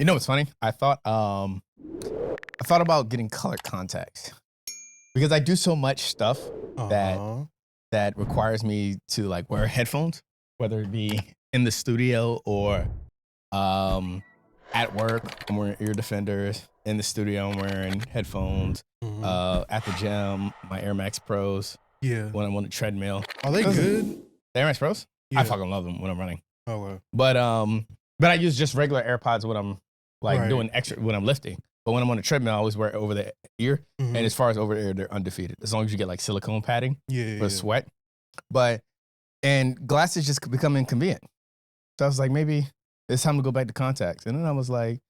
You know what's funny? I thought about getting colored contacts because I do so much stuff that requires me to like wear headphones, whether it be in the studio or at work. I'm wearing ear defenders. In the studio, I'm wearing headphones. At the gym, my Air Max Pros. Yeah. When I'm on the treadmill. Are they good? The Air Max Pros? Yeah. I fucking love them when I'm running. Okay. But I use just regular AirPods when I'm like doing extra when I'm lifting. But when I'm on the treadmill, I always wear it over the ear. And as far as over the ear, they're undefeated. As long as you get like silicone padding for sweat. And glasses just become inconvenient. So I was like, maybe it's time to go back to contacts. And then I was like,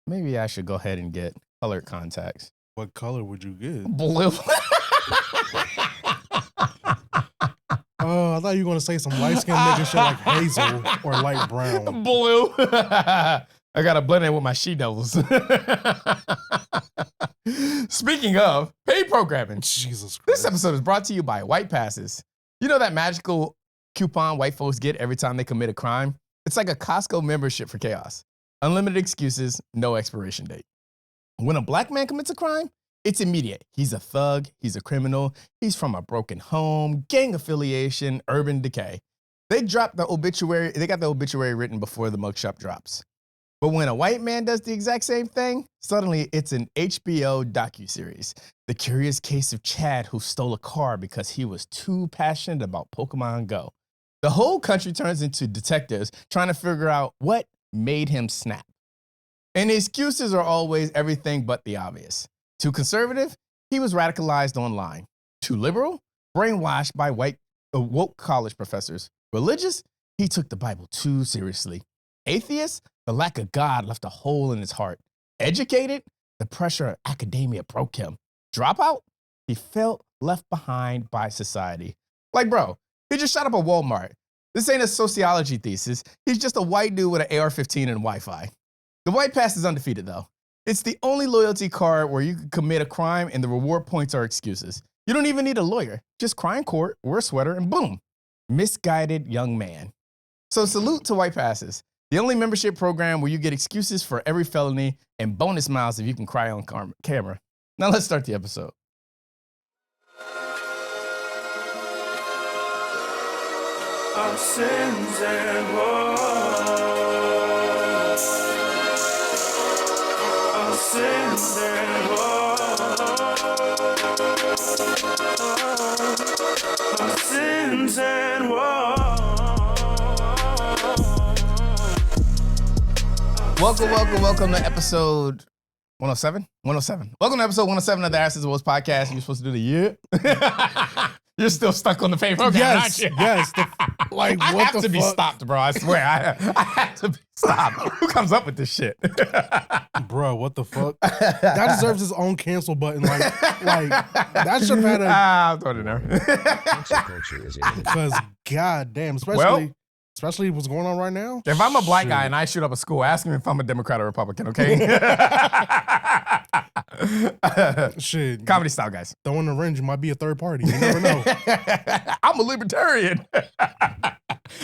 maybe I should go ahead and get colored contacts. What color would you get? Blue. Oh, I thought you were going to say some light-skinned nigga shit like hazel or light brown. Blue. I got to blend it with my she-devils. Speaking of paid programming. Jesus Christ. This episode is brought to you by White Passes. You know that magical coupon white folks get every time they commit a crime? It's like a Costco membership for chaos. Unlimited excuses, no expiration date. When a black man commits a crime, it's immediate. He's a thug, he's a criminal, he's from a broken home, gang affiliation, urban decay. They got the obituary written before the mugshot drops. But when a white man does the exact same thing, suddenly it's an HBO docuseries. The curious case of Chad who stole a car because he was too passionate about Pokemon Go. The whole country turns into detectives trying to figure out what made him snap. And the excuses are always everything but the obvious. Too conservative, he was radicalized online. Too liberal, brainwashed by woke college professors. Religious, he took the Bible too seriously. Atheist, the lack of God left a hole in his heart. Educated, the pressure of academia broke him. Dropout, he felt left behind by society. Like, bro, he just shot up a Walmart. This ain't a sociology thesis. He's just a white dude with an AR-15 and Wi-Fi. The White Pass is undefeated, though. It's the only loyalty card where you can commit a crime and the reward points are excuses. You don't even need a lawyer. Just cry in court, wear a sweater, and boom. Misguided young man. So salute to White Passes, the only membership program where you get excuses for every felony and bonus miles if you can cry on camera. Now let's start the episode. Our sins and woes. Our sins and woes. Our sins and woes. Welcome to episode 107? 107. Welcome to episode 107 of the Oursinsandwoes podcast. You're supposed to do the year. You're still stuck on the paid program, aren't you? Yes. I have to be stopped, bro. I swear. I have to be stopped. Who comes up with this shit? Bro, what the fuck? That deserves his own cancel button. Like that should have had a... I'll throw it in there. Because, goddamn, especially what's going on right now. If I'm a black guy and I shoot up a school, ask me if I'm a Democrat or Republican, okay? Shit. Comedy style, guys. Throwing the range might be a third party. You never know. I'm a libertarian.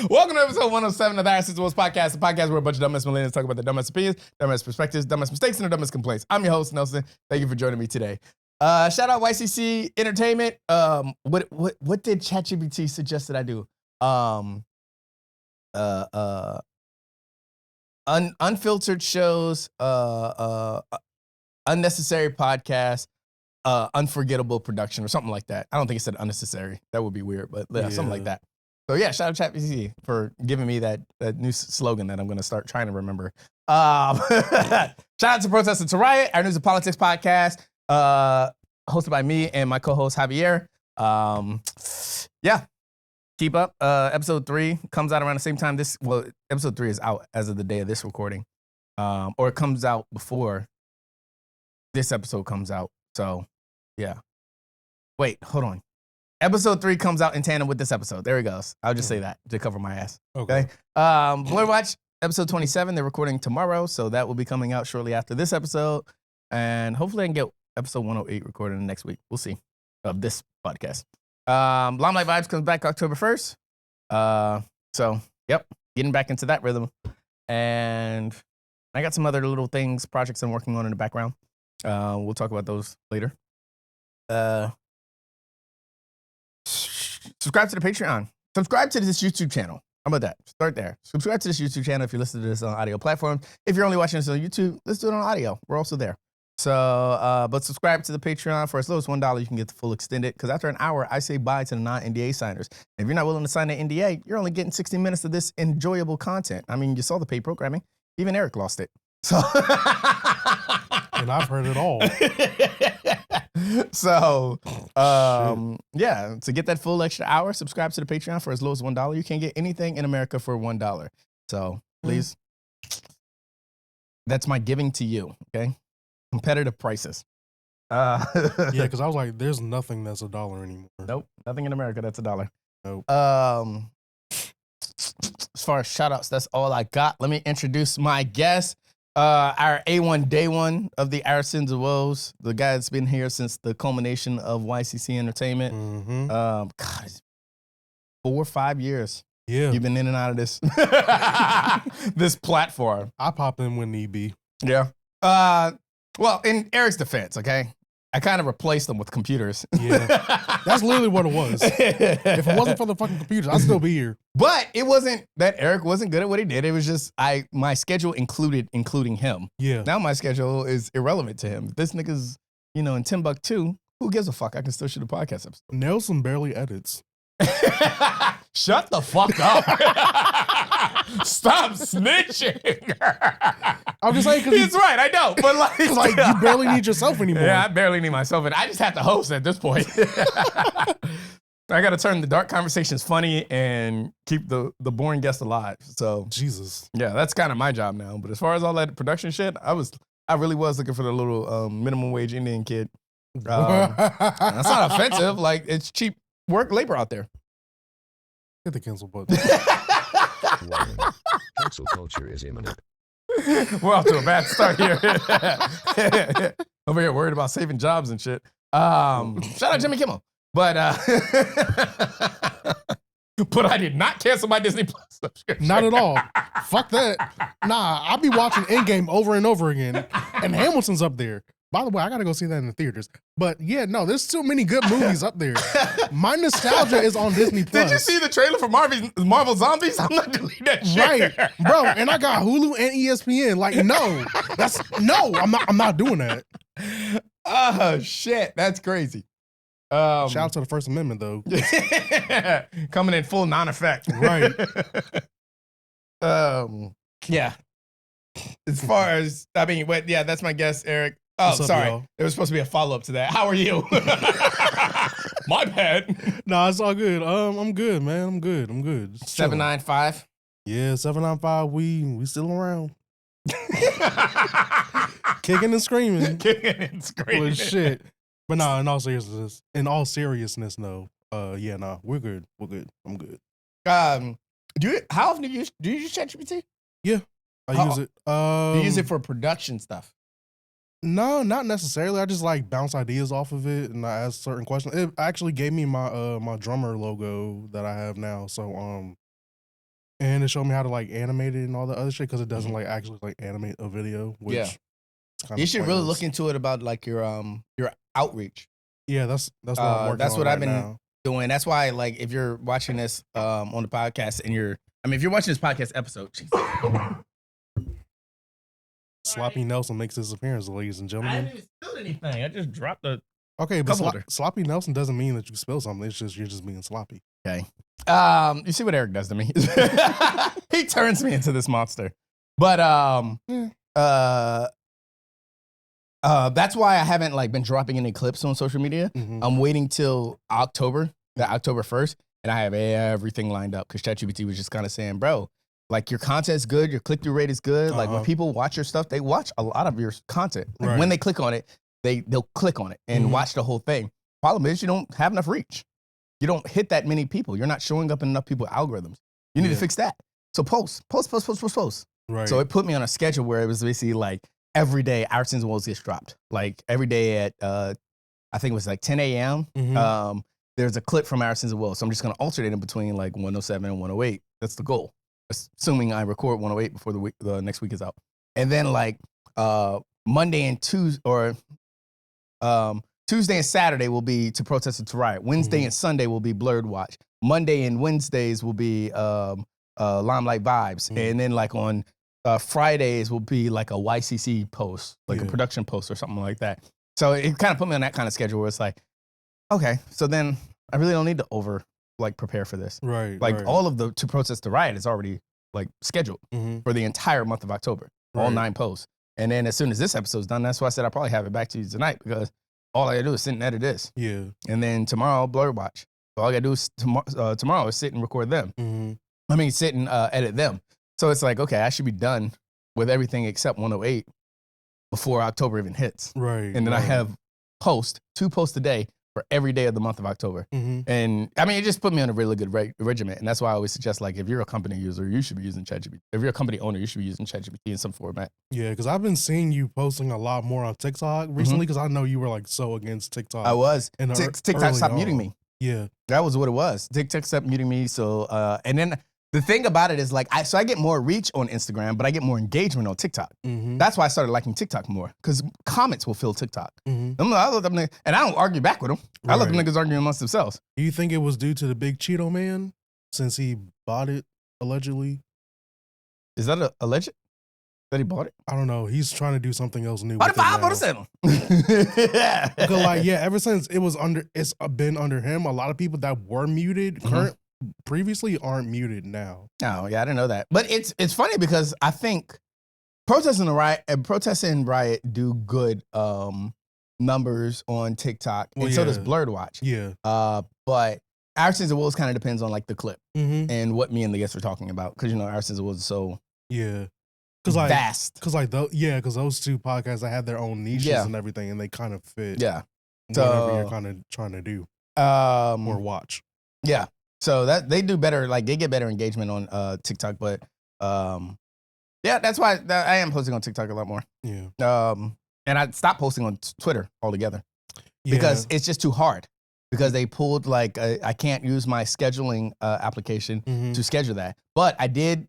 Welcome to episode 107 of the Oursinsandwoes podcast, the podcast where a bunch of dumbass millennials talk about the dumbest opinions, dumbest perspectives, dumbest mistakes, and the dumbest complaints. I'm your host, Nelson. Thank you for joining me today. Shout out yccentertainment. What did ChatGPT suggest that I do? Unfiltered shows, unnecessary podcast, unforgettable production, or something like that. I don't think it said unnecessary. That would be weird, but yeah, something like that. So yeah, shout out ChatGPT for giving me that new slogan that I'm going to start trying to remember. Shout out to Protest and to Riot, our news and politics podcast, hosted by me and my co-host Javier. Yeah. Keep up. Episode 3 comes out around the same time episode 3 is out as of the day of this recording. Or it comes out before this episode comes out. So, yeah. Wait, hold on. Episode 3 comes out in tandem with this episode. There he goes. I'll just say that to cover my ass. Okay. Blur Watch, episode 27. They're recording tomorrow, so that will be coming out shortly after this episode. And hopefully I can get episode 108 recorded next week. We'll see. Of this podcast. Limelight Vibes comes back October 1st. So, yep, getting back into that rhythm. And I got some other little things, projects I'm working on in the background. We'll talk about those later. Subscribe to the Patreon. Subscribe to this YouTube channel. How about that? Start there. Subscribe to this YouTube channel if you're listening to this on audio platforms. If you're only watching this on YouTube, let's do it on audio. We're also there. So, but subscribe to the Patreon for as low as $1. You can get the full extended. Because after an hour, I say bye to the non-NDA signers. And if you're not willing to sign the NDA, you're only getting 60 minutes of this enjoyable content. I mean, you saw the paid programming. Even Eric lost it. So, and I've heard it all. So, yeah, to get that full extra hour, subscribe to the Patreon for as low as $1. You can't get anything in America for $1. So, please, that's my giving to you, okay? Competitive prices. Yeah, because I was like, there's nothing that's $1 anymore. Nope, nothing in America that's $1. Nope. As far as shout-outs, that's all I got. Let me introduce my guest. Our A1 day one of the Our Sins and Woes, the guy that's been here since the culmination of YCC Entertainment. Mm-hmm. God, it's 4 or 5 years. Yeah. You've been in and out of this this platform. I pop in when need be. Yeah. Well, in Eric's defense, okay, I kind of replaced them with computers. Yeah. That's literally what it was. If it wasn't for the fucking computers, I'd still be here. But it wasn't that Eric wasn't good at what he did. It was just my schedule including him. Yeah. Now my schedule is irrelevant to him. If this nigga's, in Timbuktu, who gives a fuck? I can still shoot a podcast episode. Nelson barely edits. Shut the fuck up. Stop snitching. I'm just saying, because he's right, I know. But like you barely need yourself anymore. Yeah, I barely need myself. And I just have to host at this point. I got to turn the dark conversations funny and keep the boring guests alive. So Jesus. Yeah, that's kind of my job now. But as far as all that production shit, I really was looking for the little minimum wage Indian kid. That's not offensive. Like, it's cheap work labor out there. Hit the cancel button. Cancel culture is imminent. We're off to a bad start here. Over here worried about saving jobs and shit. Shout out Jimmy Kimmel. But but I did not cancel my Disney Plus subscription. Not at all. Fuck that. Nah, I'll be watching Endgame over and over again. And Hamilton's up there. By the way, I gotta go see that in the theaters. But yeah, no, there's too many good movies up there. My nostalgia is on Disney Plus. Did you see the trailer for Marvel Zombies? I'm not deleting that shit. Right, bro. And I got Hulu and ESPN. Like, no, I'm not doing that. Oh shit, that's crazy. Shout out to the First Amendment though. Coming in full non-effect. Right. Yeah. As far as that's my guest, Eric. Oh, What's up, sorry. y'all? There was supposed to be a follow-up to that. How are you? My bad. Nah, it's all good. I'm good, man. I'm good. 795. Yeah, 795. We still around. Kicking and screaming. Well, shit. But nah, in all seriousness, no. Yeah, nah, we're good. I'm good. How often do you use ChatGPT? Yeah, I use it. Do you use it for production stuff? No, not necessarily. I just like bounce ideas off of it, and I ask certain questions. It actually gave me my my drummer logo that I have now. So and it showed me how to like animate it and all the other shit because it doesn't like actually like animate a video. Which yeah, you should really look into it about like your outreach. Yeah, that's what I'm working that's on what right I've been now. doing. That's why, like, if you're watching this on the podcast and if you're watching this podcast episode, Sloppy Nelson makes his appearance, ladies and gentlemen. I didn't spill anything. I just dropped the. Okay, but cup holder. sloppy Nelson doesn't mean that you spill something. It's just you're just being sloppy. Okay. You see what Eric does to me? He turns me into this monster. But that's why I haven't like been dropping any clips on social media. Mm-hmm. I'm waiting till October 1st, and I have everything lined up because ChatGPT was just kind of saying, bro, like your content's good, your click-through rate is good. Like when people watch your stuff, they watch a lot of your content. Like Right. when they click on it, they'll click on it and watch the whole thing. Problem is you don't have enough reach. You don't hit that many people. You're not showing up in enough people algorithms. You need to fix that. So post. Right. So it put me on a schedule where it was basically like every day Our Sins and Woes gets dropped. Like every day at I think it was like 10 a.m. Mhm. There's a clip from Our Sins and Woes. So I'm just gonna alternate in between like 107 and 108. That's the goal. Assuming I record 108 before the next week is out. And then like Monday and Tuesday or Tuesday and Saturday will be to protest and to riot. Wednesday and Sunday will be Blurred Watch. Monday and Wednesdays will be Limelight Vibes. And then like on Fridays will be like a YCC post, like a production post or something like that. So it kind of put me on that kind of schedule where it's like, okay, so then I really don't need to prepare for this. Right. Like all of the to protest the riot is already like scheduled for the entire month of October, all 9 posts. And then as soon as this episode's done, that's why I said I'll probably have it back to you tonight because all I gotta do is sit and edit this. Yeah. And then tomorrow, Blur Watch. So all I gotta do is tomorrow is sit and record them. I mean, sit and edit them. So it's like, okay, I should be done with everything except 108 before October even hits. Right. And then I have 2 posts a day for every day of the month of October. And I mean, it just put me on a really good regiment. And that's why I always suggest, like, if you're a company user, you should be using ChatGPT. If you're a company owner, you should be using ChatGPT in some format. Yeah, because I've been seeing you posting a lot more on TikTok recently because I know you were like so against TikTok. I was. And TikTok stopped muting me. Yeah. That was what it was. TikTok stopped muting me. So, and then the thing about it is like, I get more reach on Instagram, but I get more engagement on TikTok. That's why I started liking TikTok more because comments will fill TikTok. I let them, and I don't argue back with them. I let them niggas argue amongst themselves. Do you think it was due to the big Cheeto man since he bought it allegedly? Is that alleged that he bought it? I don't know. He's trying to do something else new. What if I bought it? Yeah. Because like, yeah, ever since it's been under him, a lot of people that were muted previously aren't muted now. Oh yeah, I didn't know that. But it's funny because I think protest and riot do good numbers on TikTok, and so does Blurred Watch. Yeah. But Our Sins and Woes kind of depends on like the clip and what me and the guests are talking about because Our Sins and Woes is so vast. Because those 2 podcasts I had their own niches and everything, and they kind of fit. Yeah. Whatever you're kind of trying to do or watch. Yeah. So that they do better, like they get better engagement on TikTok, but yeah, that's why I am posting on TikTok a lot more. Yeah. And I stopped posting on Twitter altogether because it's just too hard. Because they pulled like I can't use my scheduling application to schedule that, but I did,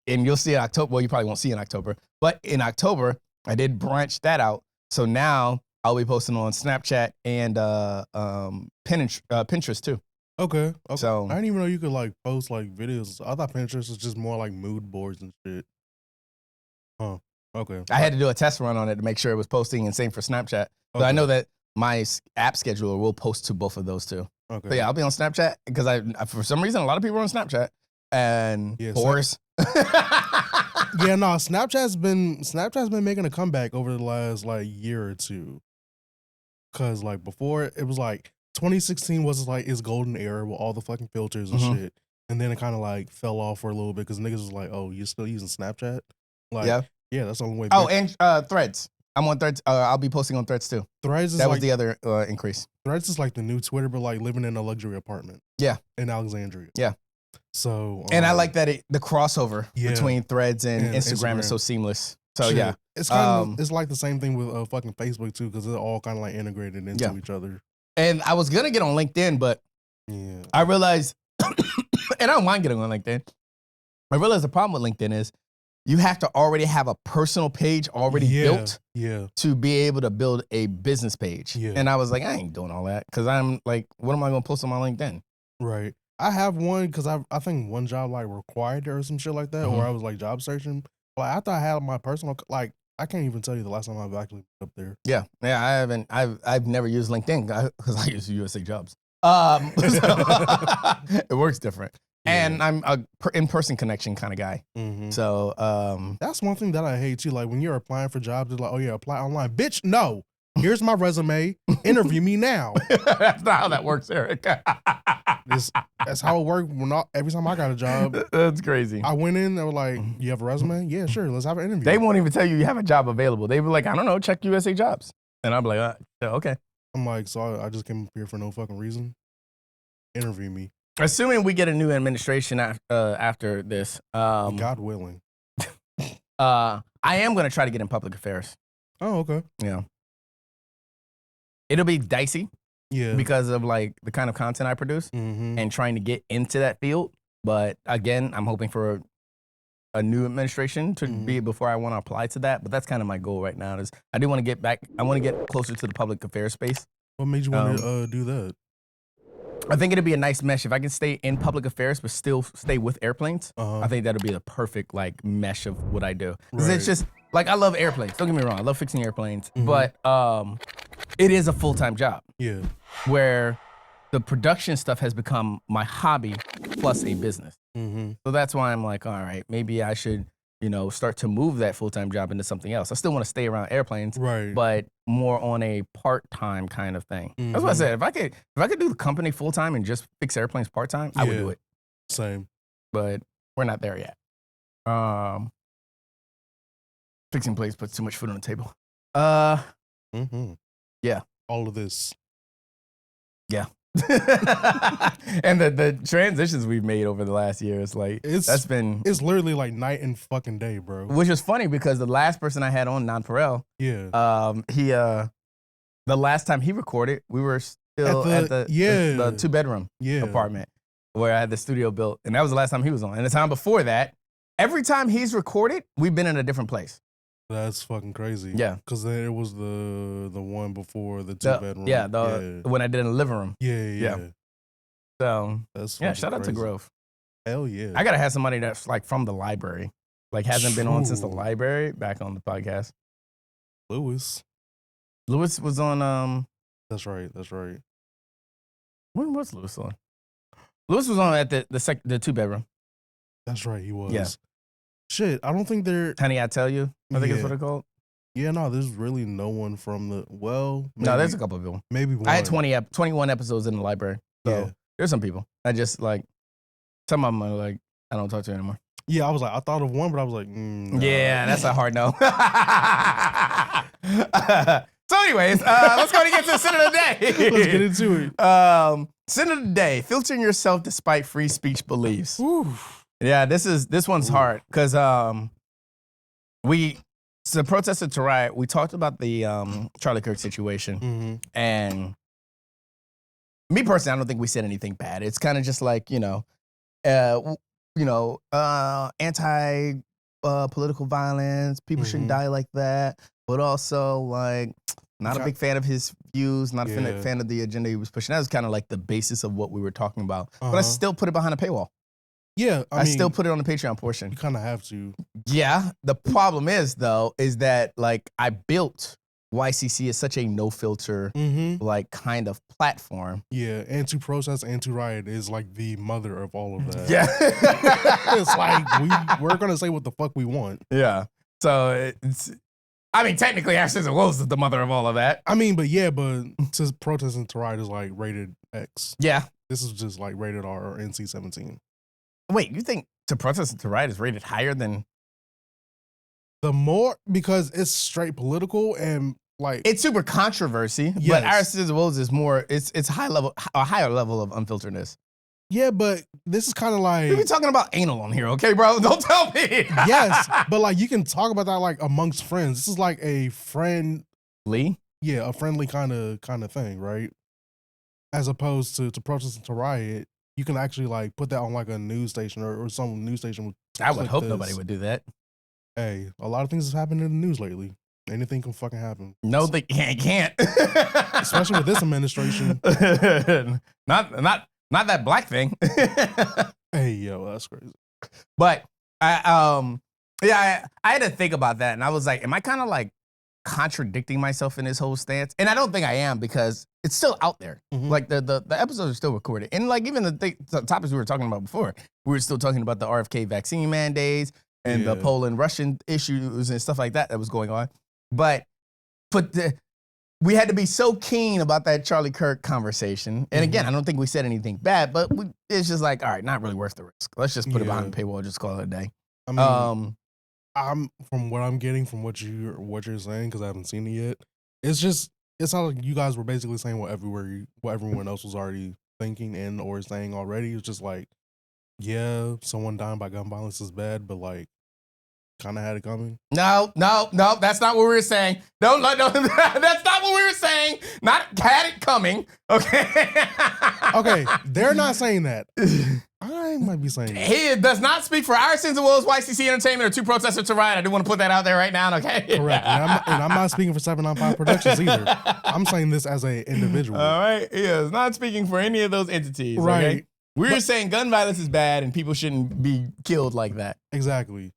and you'll see in October. Well, you probably won't see in October, but in October I did branch that out. So now I'll be posting on Snapchat and Pinterest too. Okay. So I didn't even know you could like post like videos. I thought Pinterest was just more like mood boards and shit. Huh. Okay. I had to do a test run on it to make sure it was posting, and same for Snapchat. So I know that my app scheduler will post to both of those too. Okay. So yeah, I'll be on Snapchat because I for some reason a lot of people are on Snapchat and whores. Yeah, no, Snapchat's been making a comeback over the last like year or two. Cause like before it was like 2016 was like its golden era with all the fucking filters and shit. And then it kind of like fell off for a little bit because niggas was like, oh, you're still using Snapchat? Like, yeah, that's the only way. Oh, and Threads. I'm on Threads. I'll be posting on Threads too. Threads is that was the other increase. Threads is like the new Twitter, but like living in a luxury apartment. Yeah. In Alexandria. Yeah. So. And I like that the crossover between Threads and Instagram is so seamless. So yeah. It's kind of it's like the same thing with fucking Facebook too, because they're all kind of like integrated into each other. And I was gonna get on LinkedIn, but I realized, and I don't mind getting on LinkedIn. I realized the problem with LinkedIn is you have to already have a personal page already built to be able to build a business page. Yeah. And I was like, I ain't doing all that because I'm like, what am I gonna post on my LinkedIn? Right. I have one because I think one job like required it or some shit like that, or I was like job searching. Like after I had my personal, like I can't even tell you the last time I've actually been up there. Yeah, I haven't. I've never used LinkedIn because I use USA Jobs. It works different, and I'm a in-person connection kind of guy. So that's one thing that I hate too. Like when you're applying for jobs, it's like, oh yeah, apply online, bitch. No, here's my resume. Interview me now. That's not how that works, Eric. That's how it worked every time I got a job. That's crazy. I went in, they were like, you have a resume? Yeah, sure, let's have an interview. They won't even tell you have a job available. They were like, I don't know, check USA Jobs. And I'm like, okay. I'm like, so I just came up here for no fucking reason? Interview me. Assuming we get a new administration after this. God willing. I am going to try to get in public affairs. Oh, okay. Yeah. It'll be dicey. Yeah. Because of like the kind of content I produce and trying to get into that field. But again, I'm hoping for a new administration to be before I want to apply to that. But that's kind of my goal right now. Is I do want to get back. I want to get closer to the public affairs space. What made you want to do that? I think it'd be a nice mesh if I can stay in public affairs but still stay with airplanes. I think that'd be the perfect like mesh of what I do. Because it's just like I love airplanes. Don't get me wrong, I love fixing airplanes, but it is a full-time job. Yeah. Where the production stuff has become my hobby plus a business. So that's why I'm like, all right, maybe I should, start to move that full-time job into something else. I still want to stay around airplanes, Right. but more on a part-time kind of thing. That's what I said. If I could do the company full-time and just fix airplanes part-time, I would do it. Same. But we're not there yet. Fixing plates puts too much food on the table. Yeah. All of this. Yeah. And the transitions we've made over the last year is like that's been it's literally like night and fucking day, bro. Which is funny because the last person I had on, Nonpareil, he the last time he recorded, we were still at the 2-bedroom apartment where I had the studio built, and that was the last time he was on. And the time before that, every time he's recorded, we've been in a different place. That's fucking crazy. Yeah. Because then it was the one before the 2-bedroom. When I did in the living room. Yeah. So, that's shout out to crazy. Grove. Hell yeah. I got to have somebody that's like from the library. Like hasn't been on since the library back on the podcast. Lewis was on, That's right. when was Lewis on? Lewis was on at the 2-bedroom. That's right, he was. Yeah. Shit, I don't think they're... Honey, I Tell You, I think is what it's called. Yeah, no, there's really no one from the... Well, maybe, No, there's a couple of people. Maybe one. I had 21 episodes in the library. So there's some people. I just like, some of them are like, I don't talk to anymore. Yeah, I was like, I thought of one, but I was like, nah. Yeah, that's a hard no. So anyways, let's go and get to the sin of the day. Let's get into it. Sin of the day, filtering yourself despite free speech beliefs. Whew. Yeah, this one's hard because to protest and to riot, we talked about the Charlie Kirk situation, and me personally, I don't think we said anything bad. It's kind of just like anti political violence. People shouldn't die like that, but also like not a big fan of his views, not a fan of the agenda he was pushing. That was kind of like the basis of what we were talking about. But I still put it behind a paywall. Yeah, I mean, still put it on the Patreon portion. You kind of have to. Yeah. The problem is that like I built YCC as such a no filter like kind of platform. Yeah, and to protest and to riot is like the mother of all of that. Yeah. It's like we're gonna say what the fuck we want. Yeah. So technically Ashes and Woes is the mother of all of that. I mean, but to protest and to riot is like rated X. Yeah. This is just like rated R or NC-17. Wait, you think to protest and to riot is rated higher than? Because it's straight political and like it's super controversy, but our Scissor Woes is more. It's a higher level of unfilteredness. Yeah, but this is kind of like we be talking about anal on here, okay, bro? Don't tell me. Yes, but like you can talk about that like amongst friends. This is like a friendly, a friendly kind of thing, right? As opposed to protest and to riot. You can actually like put that on like a news station or some news station. I would hope nobody would do that. Hey, a lot of things have happened in the news lately. Anything can fucking happen. No, they can't. Especially with this administration. Not that black thing. Hey, yo, that's crazy. But I had to think about that, and I was like, am I kind of like contradicting myself in this whole stance? And I don't think I am because it's still out there. Like the episodes are still recorded. And like even the topics we were talking about before, we were still talking about the RFK vaccine mandates and the Poland-Russian issues and stuff like that was going on. But we had to be so keen about that Charlie Kirk conversation. And again, I don't think we said anything bad, but it's just like, all right, not really worth the risk. Let's just put it behind the paywall, just call it a day. I mean, I'm from what I'm getting from what you're saying, because I haven't seen it yet. It sounds like you guys were basically saying what everyone else was already thinking and or saying already. It's just like, yeah, someone dying by gun violence is bad, but like, kind of had it coming. No, that's not what we were saying. No, that's not what we were saying. Not had it coming. Okay. Okay, they're not saying that. I might be saying that. He does not speak for Our Sins and Woes, YCC Entertainment, or Two Protesters to Riot. I do want to put that out there right now, okay? Correct. And I'm not speaking for 795 Productions either. I'm saying this as an individual. All right. He is not speaking for any of those entities. Right. Okay? We're saying gun violence is bad and people shouldn't be killed like that. Exactly.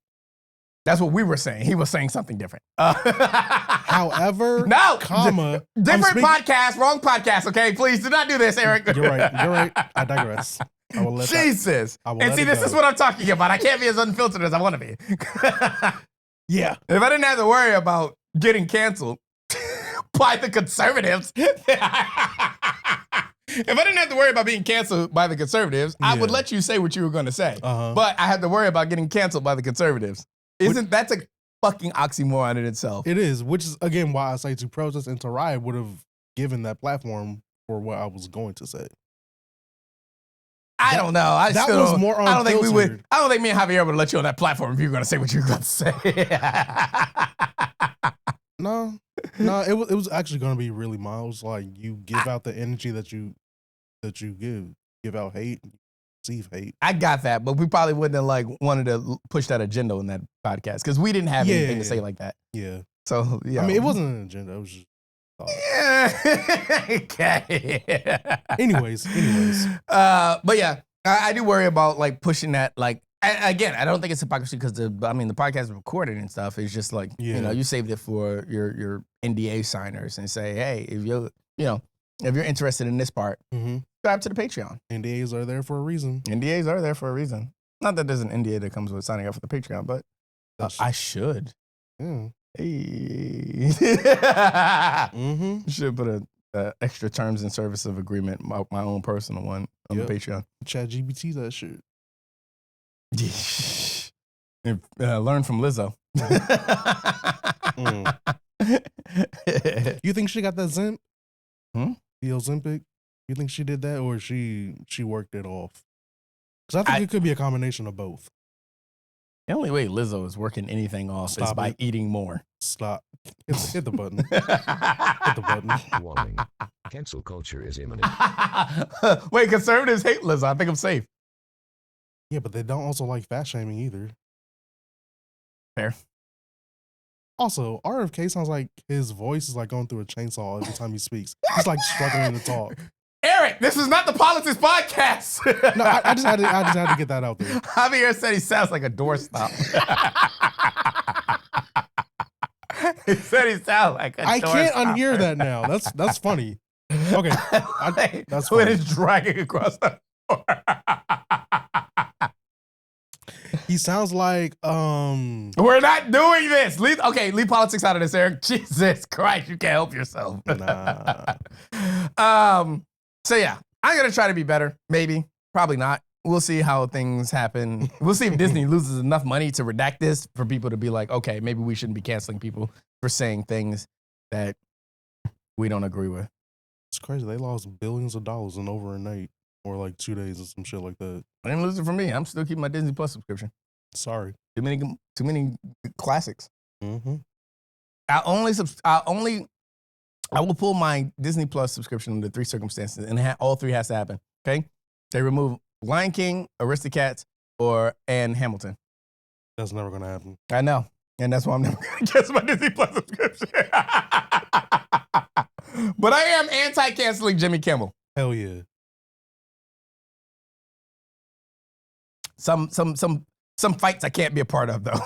That's what we were saying. He was saying something different. However, no, comma, different podcast, wrong podcast. Okay, please do not do this, Eric. You're right. I digress. I will let Jesus. I will And let see, it this go. is what I'm talking about. I can't be as unfiltered as I want to be. Yeah. If I didn't have to worry about getting canceled by the conservatives, if I didn't have to worry about being canceled by the conservatives, I would Yeah. let you say what you were going to say. Uh-huh. But I had to worry about getting canceled by the conservatives. That's a fucking oxymoron in itself? It is, which is again why I say to protest and to riot would have given that platform for what I was going to say. I don't know. I that still was don't, more I don't think we would. unfiltered. I don't think me and Javier would let you on that platform if you were going to say what you were going to say. No, it was actually going to be really mild. It's like you give out the energy that you give out hate, receive hate. I got that, but we probably wouldn't have like wanted to push that agenda in that podcast because we didn't have anything to say like that. Yeah. So yeah, I mean, it wasn't an agenda. It was just. Yeah. Okay. Anyways. But yeah, I do worry about like pushing that. Like again, I don't think it's hypocrisy because the podcast is recorded and stuff. It's just like you saved it for your NDA signers and say, hey, if you're interested in this part, subscribe to the Patreon. NDAs are there for a reason. NDAs are there for a reason. Not that there's an NDA that comes with signing up for the Patreon, but I should. Yeah. Hey. Should put a extra terms and service of agreement, my own personal one on the Patreon. ChatGPT that shit. And, learn from Lizzo. You think she got that Zemp? Hmm? The Ozempic? You think she did that or she worked it off? Because I think it could be a combination of both. The only way Lizzo is working anything off is by eating more. Stop. Hit the button. Hit the button. Warning. Cancel culture is imminent. Wait, conservatives hate Lizzo. I think I'm safe. Yeah, but they don't also like fat shaming either. Fair. Also, RFK sounds like his voice is like going through a chainsaw every time he speaks. He's like struggling to talk. Eric, this is not the politics podcast. No, I just had to get that out there. Javier said he sounds like a doorstop. He said he sounds like a doorstop. I can't unhear that now. That's funny. Okay, that's funny. When it's dragging across the floor. He sounds like We're not doing this. Leave politics out of this, Eric. Jesus Christ, you can't help yourself. Nah. So yeah, I'm gonna try to be better. Maybe, probably not. We'll see how things happen. We'll see if Disney loses enough money to redact this for people to be like, okay, maybe we shouldn't be canceling people for saying things that we don't agree with. It's crazy. They lost billions of dollars in over a night or like 2 days or some shit like that. I didn't lose it for me. I'm still keeping my Disney Plus subscription. Sorry. Too many classics. Mm-hmm. I will pull my Disney Plus subscription under 3 circumstances, and all 3 has to happen. Okay, they remove Lion King, Aristocats, and Hamilton. That's never gonna happen. I know, and that's why I'm never gonna get my Disney Plus subscription. But I am anti-canceling Jimmy Kimmel. Hell yeah. Some fights I can't be a part of though.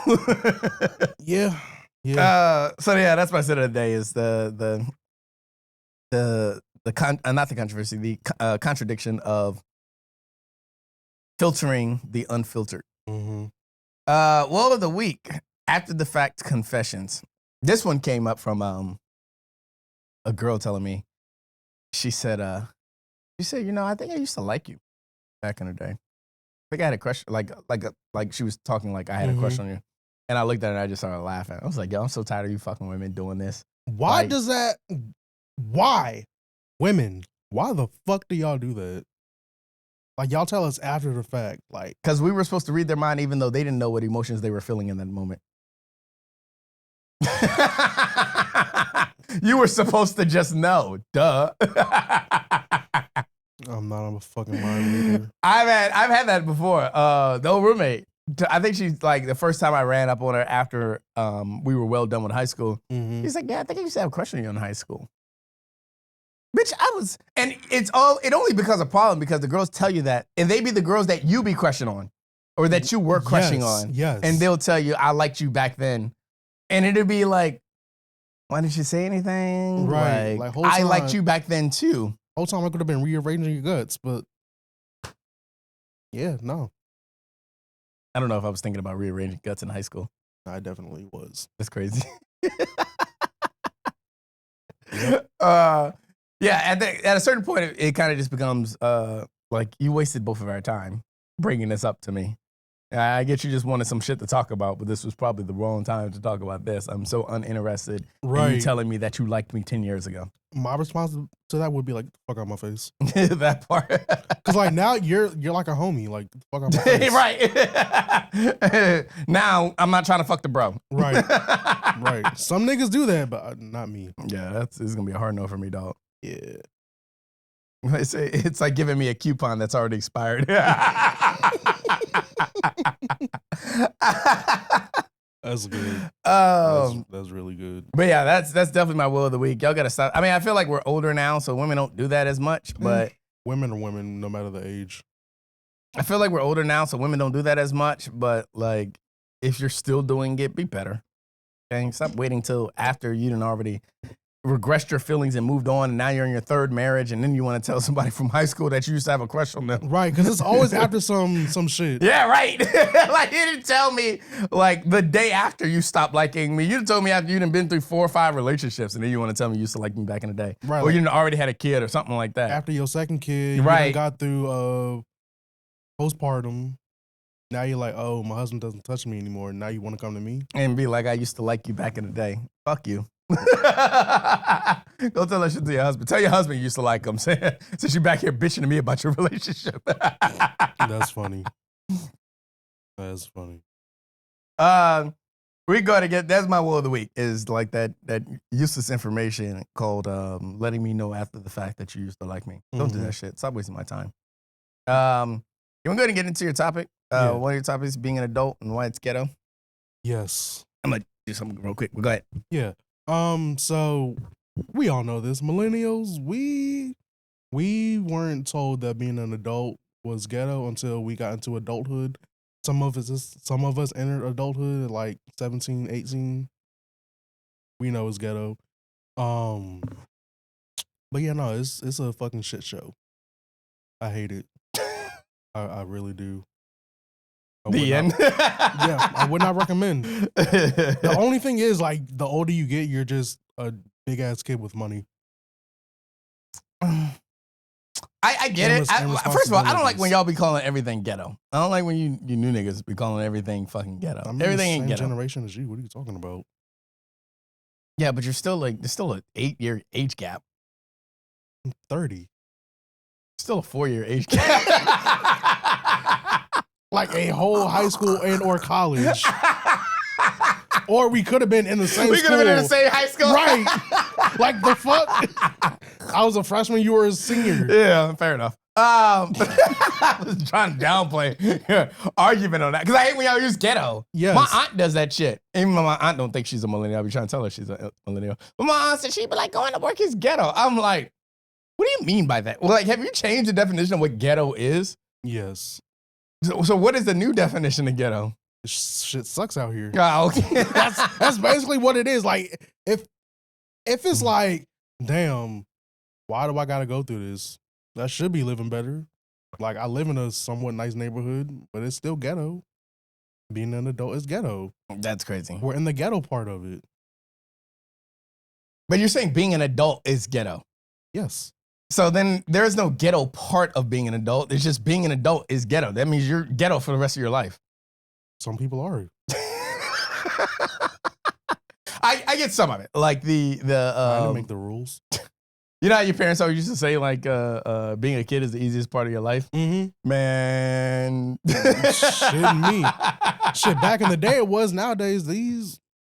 Yeah. So yeah, that's my sit of the day is not the controversy, the contradiction of filtering the unfiltered. Mm-hmm. Well of the week, after the fact confessions. This one came up from a girl telling me. She said, I think I used to like you back in the day. I think I had a crush, like she was talking like I had a crush on you. And I looked at her and I just started laughing. I was like, yo, I'm so tired of you fucking women doing this. Why women, why the fuck do y'all do that? Like, y'all tell us after the fact, like. Because we were supposed to read their mind even though they didn't know what emotions they were feeling in that moment. You were supposed to just know. Duh. I'm not a fucking mind reader. I've had that before. The old roommate. I think she's like the first time I ran up on her after we were well done with high school. Mhm. He's like, yeah, I think I used to have a crush on you in high school. Bitch, I was, and it only becomes a problem because the girls tell you that, and they be the girls that you be crushing on, or that you were crushing on. Yes. And they'll tell you, I liked you back then. And it'll be like, why didn't you say anything? Right. Like, whole I time- liked you back then too. Whole time I could have been rearranging your guts, but yeah, no. I don't know if I was thinking about rearranging guts in high school. I definitely was. That's crazy. Yep. Yeah, at a certain point, it kind of just becomes like you wasted both of our time bringing this up to me. I get you just wanted some shit to talk about, but this was probably the wrong time to talk about this. I'm so uninterested in Right. you telling me that you liked me 10 years ago. My response to that would be like, fuck out my face. That part. Because like now you're like a homie. Like, fuck out my face. Right. Now, I'm not trying to fuck the bro. Right. Right. Some niggas do that, but not me. Yeah, it's going to be a hard no for me, dog. Yeah. It's like giving me a coupon that's already expired. That's good. That's really good. But yeah, that's definitely my will of the week. Y'all gotta stop. I mean, I feel like we're older now, so women don't do that as much. But Women are women, no matter the age. I feel like we're older now, so women don't do that as much. But like, if you're still doing it, be better. Okay, stop waiting till after you done already regressed your feelings and moved on, and now you're in your third marriage, and then you want to tell somebody from high school that you used to have a crush on them. Right, because it's always after some shit. Yeah, right. Like, you didn't tell me, like, the day after you stopped liking me. You told me after you'd been through 4 or 5 relationships, and then you want to tell me you used to like me back in the day. Right. Or you already had a kid or something like that. After your second kid, you Right. done got through postpartum. Now you're like, oh, my husband doesn't touch me anymore. Now you want to come to me? And be like, I used to like you back in the day. Fuck you. Go tell that shit to your husband. Tell your husband you used to like him. Since you're back here bitching to me about your relationship. That's funny. That's funny. We go to get, that's my will of the week, is like that useless information called letting me know after the fact that you used to like me. Don't do that shit. Stop wasting my time. You want to go ahead and get into your topic? Yeah. One of your topics, being an adult and why it's ghetto. Yes. I'm going to do something real quick. Go ahead. Yeah. So we all know this. Millennials, we weren't told that being an adult was ghetto until we got into adulthood. Some of us entered adulthood at like 17, 18. We know it's ghetto. But yeah, no, it's a fucking shit show. I hate it. I really do. The end. Yeah, I would not recommend. The only thing is, like, the older you get, you're just a big ass kid with money. I get it. And First of all, I don't like when responsibilities. y'all be calling everything ghetto. I don't like when you new niggas be calling everything fucking ghetto. I'm Everything in ain't the same ghetto. generation as you. What are you talking about? Yeah, but you're still like, there's still an 8-year age gap. I'm 30. Still a 4-year age gap. Like a whole high school and or college. Or we could have been in the same school. We could have been in the same high school. Right. Like, the fuck? I was a freshman, you were a senior. Yeah, fair enough. I was trying to downplay argument on that because I hate when y'all use ghetto. Yes. My aunt does that shit. Even my aunt don't think she's a millennial. I be trying to tell her she's a millennial. But my aunt said she'd be like, going to work is ghetto. I'm like, what do you mean by that? Well, like, have you changed the definition of what ghetto is? Yes. So what is the new definition of ghetto? Shit sucks out here. Oh, okay. That's basically what it is. Like, if it's like, damn, why do I gotta go through this? I should be living better. Like, I live in a somewhat nice neighborhood, but it's still ghetto. Being an adult is ghetto. That's crazy. We're in the ghetto part of it. But you're saying being an adult is ghetto. Yes. So then there is no ghetto part of being an adult. It's just being an adult is ghetto. That means you're ghetto for the rest of your life. Some people are. I get some of it. Like I didn't make the rules. you know how your parents always used to say like being a kid is the easiest part of your life? Mm-hmm. Man. Shit me. Shit, back in the day it was. Nowadays,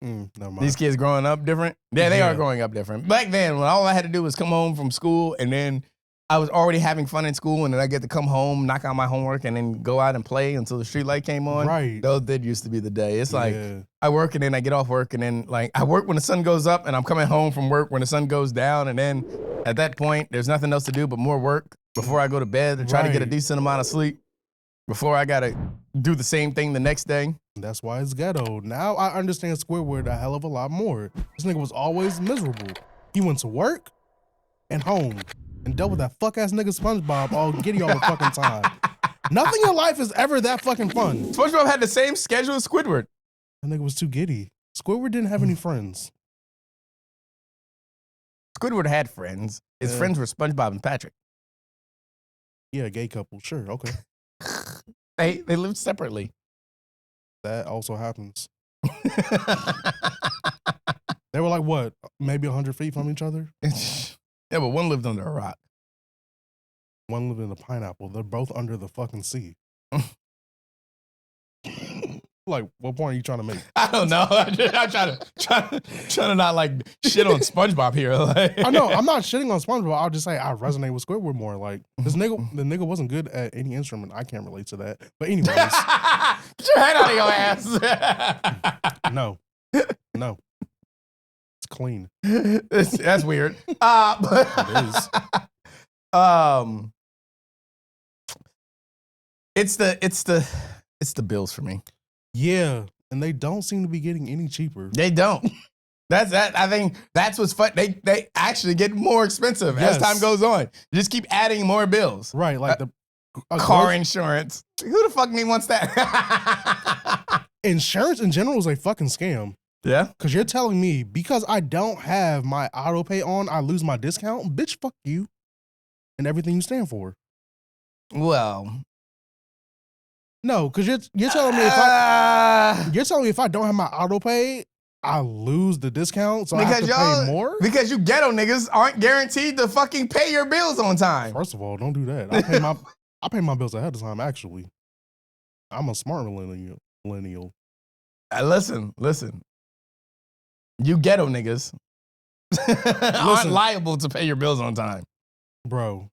never mind. These kids growing up different? Yeah, they Yeah. are growing up different. Back then, when all I had to do was come home from school and then I was already having fun in school, and then I get to come home, knock out my homework, and then go out and play until the street light came on. Right. Those did used to be the day. It's like Yeah. I work and then I get off work, and then like I work when the sun goes up, and I'm coming home from work when the sun goes down, and then at that point, there's nothing else to do but more work before I go to bed to try to get a Right. decent amount of sleep before I gotta do the same thing the next day. That's why it's ghetto. Now I understand Squidward a hell of a lot more. This nigga was always miserable. He went to work and home and dealt with that fuck ass nigga SpongeBob all giddy all the fucking time. Nothing in life is ever that fucking fun. SpongeBob had the same schedule as Squidward. That nigga was too giddy. Squidward didn't have any friends. Squidward had friends. His Yeah. friends were SpongeBob and Patrick. Yeah, gay couple. Sure, okay. They lived separately. That also happens. They were like, what, maybe 100 feet from each other? Yeah, but one lived under a rock. One lived in a pineapple. They're both under the fucking sea. Like, what point are you trying to make? I don't know. I'm trying to not like shit on SpongeBob here. Like. I know, I'm not shitting on SpongeBob. I'll just say I resonate with Squidward more. Like, the nigga wasn't good at any instrument. I can't relate to that. But anyways, Get your head out of your ass. no. It's clean. That's weird. It is. It's the bills for me. Yeah, and they don't seem to be getting any cheaper. They don't. That's that. I think that's what's fun. They actually get more expensive as Yes. time goes on. You just keep adding more bills. Right, like a Car insurance. Who the fuck wants that? insurance in general is a fucking scam. Yeah. Because you're telling me because I don't have my auto pay on, I lose my discount? Bitch, fuck you and everything you stand for. Well. No, because you're telling me if I don't have my auto pay, I lose the discount, so I have to pay more? Because you ghetto niggas aren't guaranteed to fucking pay your bills on time. First of all, don't do that. I pay my bills ahead of time, actually. I'm a smart millennial. Listen. You ghetto niggas aren't liable to pay your bills on time. Bro,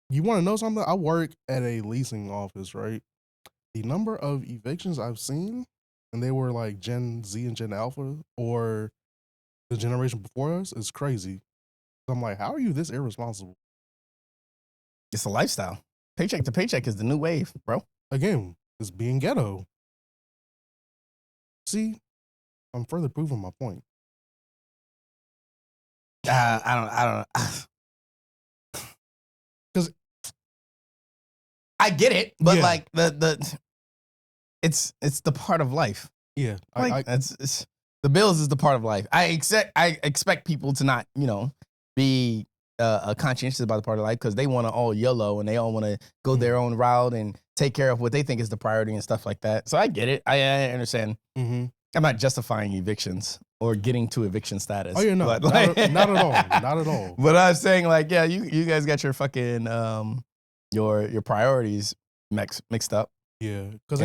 you want to know something? I work at a leasing office, right? The number of evictions I've seen, and they were like Gen Z and Gen Alpha, or the generation before us, is crazy. I'm like, how are you this irresponsible? It's a lifestyle. Paycheck to paycheck is the new wave, bro. Again, it's being ghetto. See, I'm further proving my point. I don't. 'Cause- I get it, but Yeah. like it's the part of life. Yeah, Like it's the bills is the part of life. I expect people to not be conscientious about the part of life because they want to all YOLO and they all want to go their own route and take care of what they think is the priority and stuff like that. So I get it. I understand. Mm-hmm. I'm not justifying evictions or getting to eviction status. Oh yeah, no, but, not like, at all, not at all. But I was saying like, yeah, you guys got your fucking your priorities mixed up, Yeah, because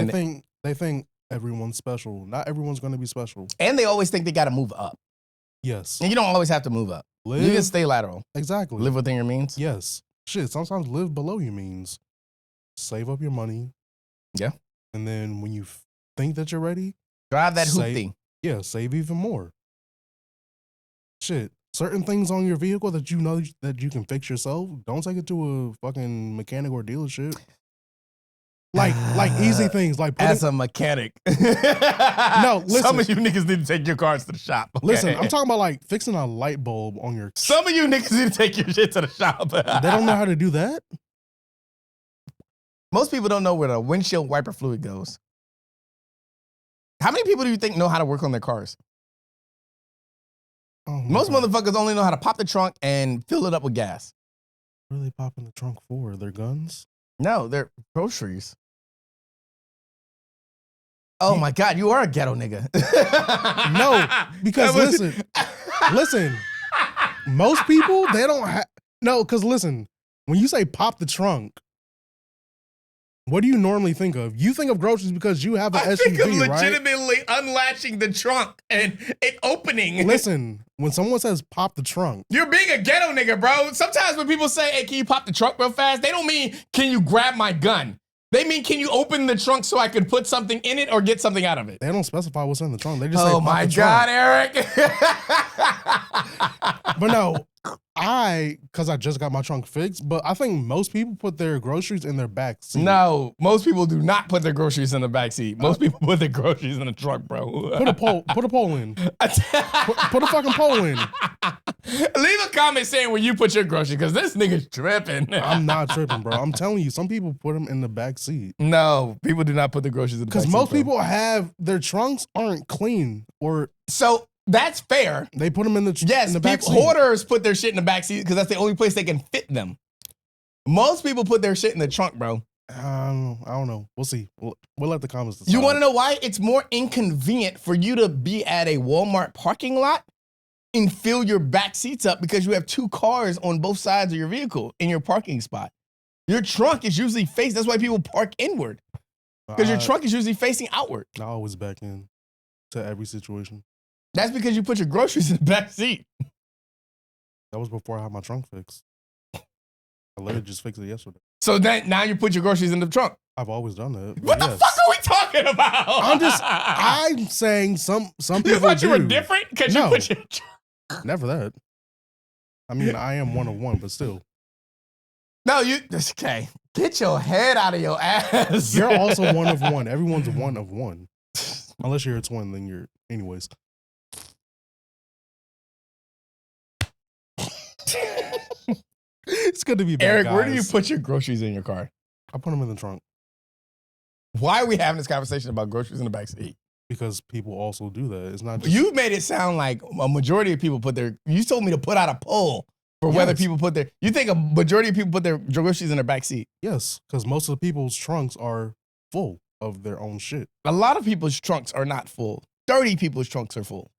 they think everyone's special. Not everyone's going to be special. and they always think they got to move up, Yes, and you don't always have to move up. You can live stay lateral, exactly. live within your means. Yes, shit. Sometimes live below your means. Save up your money. Yeah. And then when you think that you're ready, Drive that hoop Save- thing. yeah, save even more. Shit. Certain things on your vehicle that you know that you can fix yourself, don't take it to a fucking mechanic or dealership. Like easy things like putting, As a mechanic, No, listen. Some of you niggas need to take your cars to the shop. Okay? listen, I'm talking about like fixing a light bulb on your. Some of you niggas need to take your shit to the shop. They don't know how to do that. Most people don't know where the windshield wiper fluid goes. How many people do you think know how to work on their cars? Oh my Most God. motherfuckers only know how to pop the trunk and fill it up with gas. What are they popping the trunk for? Their guns? No, they're groceries. Oh my God, you are a ghetto nigga. No, because listen. Most people, they don't have. No, because listen, when you say pop the trunk, What do you normally think of? You think of groceries because you have an I think of SUV, right? legitimately unlatching the trunk and it opening. Listen, when someone says pop the trunk, You're being a ghetto nigga, bro. Sometimes when people say, hey, can you pop the trunk real fast? They don't mean, can you grab my gun? They mean, can you open the trunk so I could put something in it or get something out of it? they don't specify what's in the trunk. They just say Oh pop my the God, trunk. Eric. But no, because I just got my trunk fixed, but I think most people put their groceries in their back seat. No, most people do not put their groceries in the back seat. Most people put their groceries in the trunk, bro. Put a poll in. Put a fucking poll in. Leave a comment saying where you put your groceries, because this nigga's tripping. I'm not tripping, bro. I'm telling you, some people put them in the back seat. No, people do not put their groceries in the back seat. Because most bro. people have their trunks aren't clean, or So that's fair. they put them in the Yes, in the back people, seat. hoarders put their shit in the back seat because that's the only place they can fit them. Most people put their shit in the trunk, bro. I don't know. We'll see. We'll let the comments decide. You want to know why? It's more inconvenient for you to be at a Walmart parking lot and fill your back seats up because you have two cars on both sides of your vehicle in your parking spot. Your trunk is usually facing, that's why people park inward, because your trunk is usually facing outward. I always back in to every situation. That's because you put your groceries in the back seat. That was before I had my trunk fixed. I literally just fixed it yesterday. So then now you put your groceries in the trunk. I've always done that. What the fuck are we talking about? I'm saying some people You thought you were do. different because No. you put your. Never that. I mean, I am one of one, but still. No, you okay? Get your head out of your ass. You're also one of one. Everyone's one of one. Unless you're a twin, then you're. Anyways. It's good to be back, Eric, where do you guys. put your groceries in your car? I put them in the trunk Why are we having this conversation about groceries in the back seat? because people also do that. It's not just You made it sound like a majority of people put their. You told me to put out a poll for whether Yes. people put their. You think a majority of people put their groceries in their back seat? yes, because most of the people's trunks are full of their own shit. A lot of people's trunks are not full. Dirty people's trunks are full.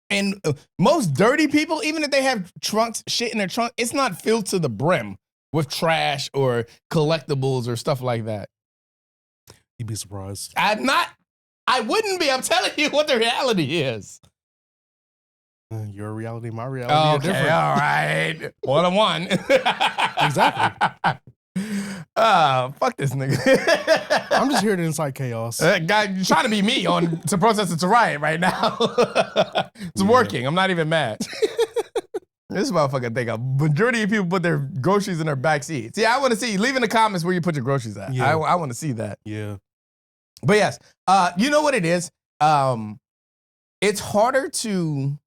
And most dirty people, even if they have trunks, shit in their trunk, it's not filled to the brim with trash or collectibles or stuff like that. You'd be surprised. I wouldn't be. I'm telling you what the reality is. Your reality, my reality are Okay, different. all right. 1 on 1. Exactly. Fuck this nigga. I'm just here to incite chaos. Guy, you're trying to be me on To Protest and to Riot right now. It's working. I'm not even mad. This motherfucker think a majority of people put their groceries in their back seats. Yeah, I want to see. Leave in the comments where you put your groceries at. Yeah. I want to see that. Yeah. But yes, you know what it is? It's harder to,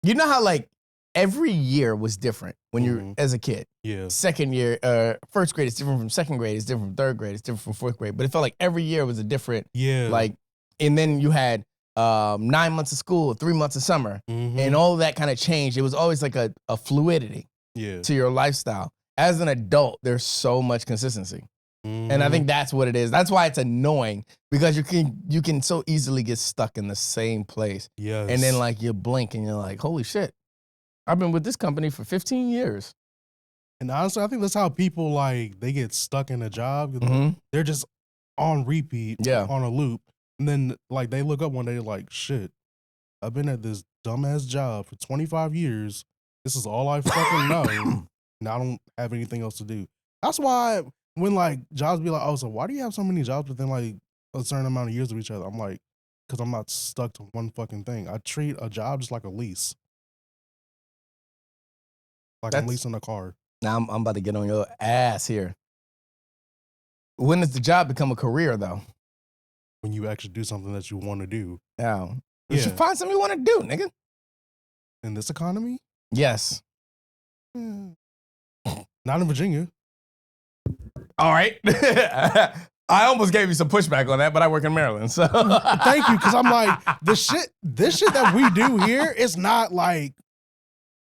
you know how like every year was different when you're as a kid. Yeah. Second year, first grade is different from second grade, it's different from third grade, it's different from fourth grade. But it felt like every year was a different, Yeah. like, and then you had 9 months of school, 3 months of summer, and all of that kind of changed. It was always like a fluidity yeah. to your lifestyle. As an adult, there's so much consistency. And I think that's what it is. That's why it's annoying, because you can so easily get stuck in the same place. Yes. And then like you blink and you're like, holy shit, I've been with this company for 15 years. And honestly, I think that's how people like they get stuck in a job. Mhm. They're just on repeat, Yeah. on a loop. And then like they look up one day like, shit, I've been at this dumbass job for 25 years. This is all I fucking know. And I don't have anything else to do. That's why when like jobs be like, oh, so why do you have so many jobs within like a certain amount of years of each other? I'm like, because I'm not stuck to one fucking thing. I treat a job just like a lease. Like I'm That's- leasing a car. Now I'm about to get on your ass here. When does the job become a career though? When you actually do something that you want to do. Yeah. You Yeah. should find something you want to do, nigga. In this economy? Yes. Not in Virginia. All right. I almost gave you some pushback on that, but I work in Maryland, so Thank you, because I'm like, this shit that we do here is not like,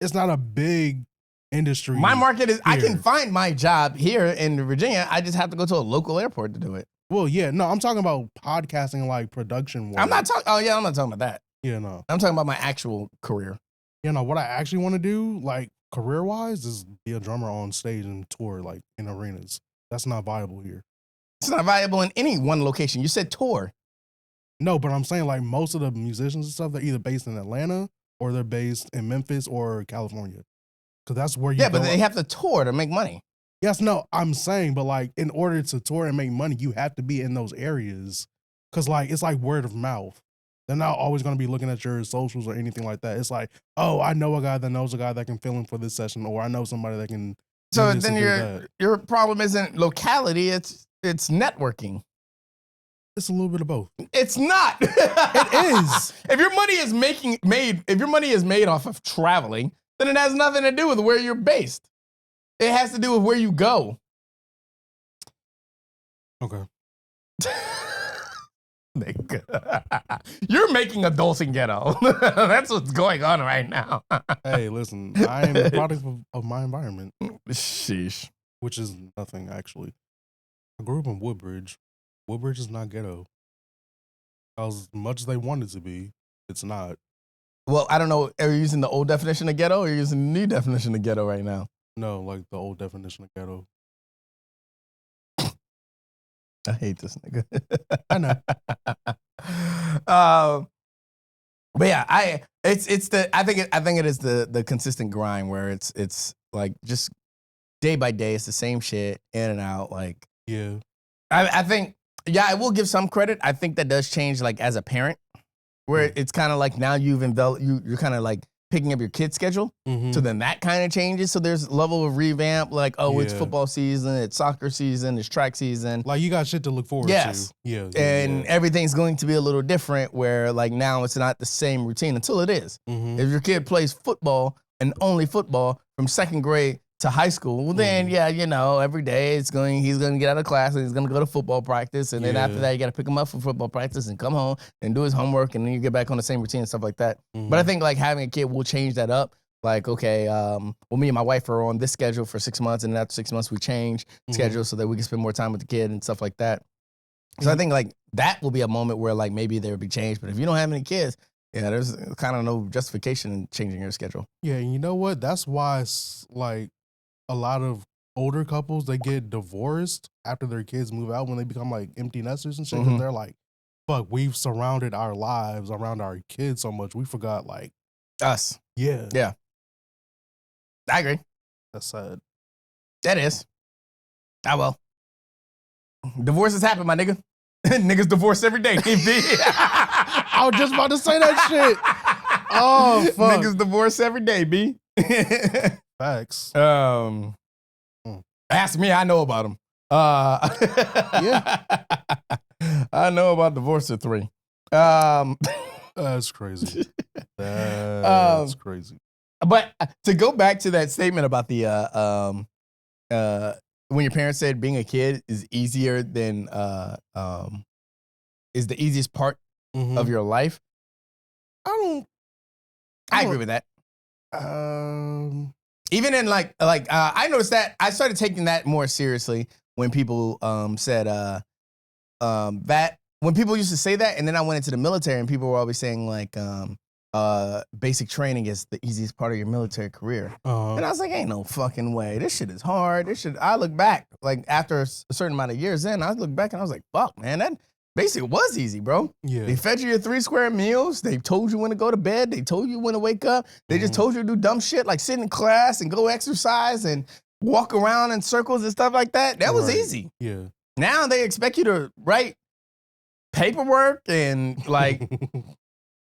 it's not a big industry. my market is. I can here. find my job here in Virginia. I just have to go to a local airport to do it. Well, yeah, no, I'm talking about podcasting, like production work. I'm not talking. Oh yeah, I'm not talking about that. Yeah, no. I'm talking about my actual career. You know, what I actually want to do, like career-wise, is be a drummer on stage and tour, like in arenas. That's not viable here. It's not viable in any one location. You said tour. No, but I'm saying like most of the musicians and stuff, they're either based in Atlanta or they're based in Memphis or California. Because that's where you Yeah, go. but they have to tour to make money. Yes, no, I'm saying, but like in order to tour and make money, you have to be in those areas. Because like it's like word of mouth. They're not always going to be looking at your socials or anything like that. It's like, oh, I know a guy that knows a guy that can fill in for this session, or I know somebody that can. So do this then and do that. your problem isn't locality, it's networking. It's a little bit of both. It's not. It is. If your money is if your money is made off of traveling, then it has nothing to do with where you're based. It has to do with where you go. Okay. You're making adulting ghetto. That's what's going on right now. Hey, listen, I am a product of my environment, Sheesh. which is nothing actually. I grew up in Woodbridge. Woodbridge is not ghetto. As much as they want it to be, it's not. Well, I don't know. Are you using the old definition of ghetto or are you using the new definition of ghetto right now? No, like the old definition of ghetto. I hate this nigga. I know. But yeah, I think it is the consistent grind where it's like just day by day, it's the same shit in and out. Like Yeah. I think I will give some credit. I think that does change like as a parent, where it's kind of like now you've enveloped you're kind of like picking up your kid's schedule. Mhm. So then that kind of changes. So there's a level of revamp, like, oh, it's Yeah. football season, it's soccer season, it's track season. Like you got shit to look forward Yes. to. Yeah. And everything's going to be a little different where like now it's not the same routine until it is. Mhm. If your kid plays football and only football from second grade to high school, well then every day he's going to get out of class and he's going to go to football practice, and then after Yeah. that you got to pick him up for football practice and come home and do his homework, and then you get back on the same routine and stuff like that. Mhm. But I think like having a kid will change that up. Like, okay, well, me and my wife are on this schedule for 6 months, and then after 6 months we change schedule so that we can spend more time with the kid and stuff like that. So I think like that will be a moment where like maybe there would be change. But if you don't have any kids, there's kind of no justification in changing your schedule. Yeah, and you know what? That's why it's like a lot of older couples, they get divorced after their kids move out when they become like empty nesters and shit. 'Cause Mhm. they're like, fuck, we've surrounded our lives around our kids so much, we forgot like, Us. yeah, Yeah. I agree. that's sad. That is. Ah, well. Divorces happen, my nigga. Niggas divorce every day. I was just about to say that shit. Oh, fuck. Niggas divorce every day, B. Facts. Mm. Ask me, I know about them. Yeah. I know about divorce at 3. That's crazy. That's crazy. But to go back to that statement about the when your parents said being a kid is easier than is the easiest part Mhm. of your life, I agree with that. Even in like I noticed that I started taking that more seriously when people said that when people used to say that, and then I went into the military and people were always saying like basic training is the easiest part of your military career. And I was like, ain't no fucking way. This shit is hard. I look back, like after a certain amount of years in, I look back and I was like, fuck, man, that basic was easy, bro. Yeah. They fed you your 3 square meals. They told you when to go to bed. They told you when to wake up. They just told you to do dumb shit like sit in class and go exercise and walk around in circles and stuff like that. That was Right. easy. Yeah. Now they expect you to write paperwork and like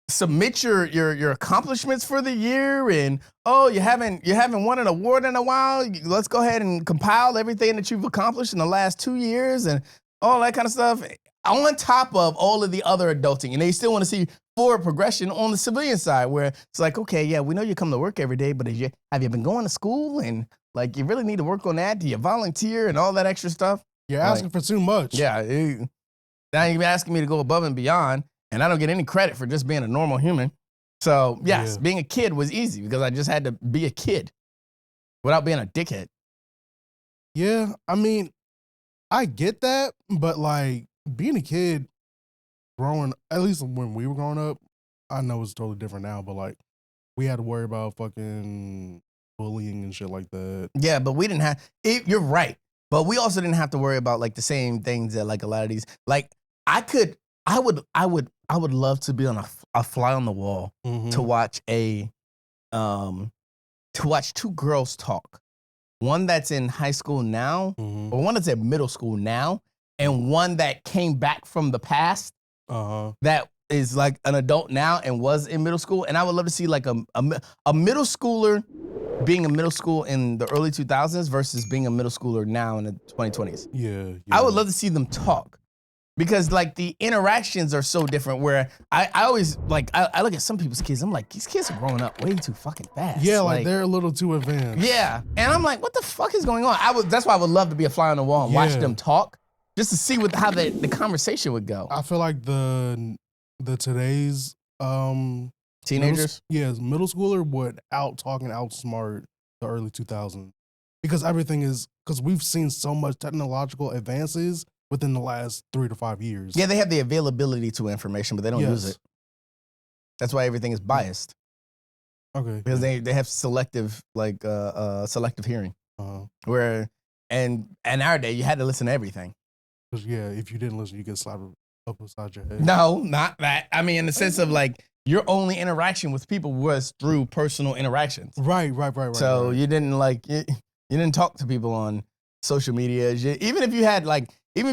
submit your accomplishments for the year, and you haven't won an award in a while. Let's go ahead and compile everything that you've accomplished in the last 2 years and all that kind of stuff on top of all of the other adulting. And they still want to see forward progression on the civilian side, where it's like, okay, yeah, we know you come to work every day, but have you been going to school, and like you really need to work on that? Do you volunteer and all that extra stuff? You're asking for too much. Yeah, now you're asking me to go above and beyond, and I don't get any credit for just being a normal human. So, yes, being a kid was easy because I just had to be a kid without being a dickhead. Yeah, I mean, I get that, but like being a kid at least when we were growing up, I know it's totally different now, but like we had to worry about fucking bullying and shit like that. Yeah, but we didn't have, you're right. But we also didn't have to worry about like the same things that like a lot of these. Like I would love to be on a fly on the wall to watch to watch two girls talk. One that's in high school now, or one that's in middle school now, and one that came back from the past that is like an adult now and was in middle school. And I would love to see like a middle schooler being a middle school in the early 2000s versus being a middle schooler now in the 2020s. Yeah. I would love to see them talk. Because like the interactions are so different where I always like I look at some people's kids, I'm like, these kids are growing up way too fucking fast. Yeah, like they're a little too advanced. Yeah. And I'm like, what the fuck is going on? That's why I would love to be a fly on the wall and watch them talk just to see how the conversation would go. I feel like the today's Teenagers? Middle schooler would outsmart the early 2000s. Because because we've seen so much technological advances within the last 3 to 5 years. Yeah, they have the availability to information, but they don't use it. That's why everything is biased. Okay. Because they have selective selective hearing. Where and our day you had to listen to everything. Because if you didn't listen, you get slapped up beside your head. No, not that. I mean, in the sense of like your only interaction with people was through personal interactions. Right. So you didn't you didn't talk to people on social media. Even if you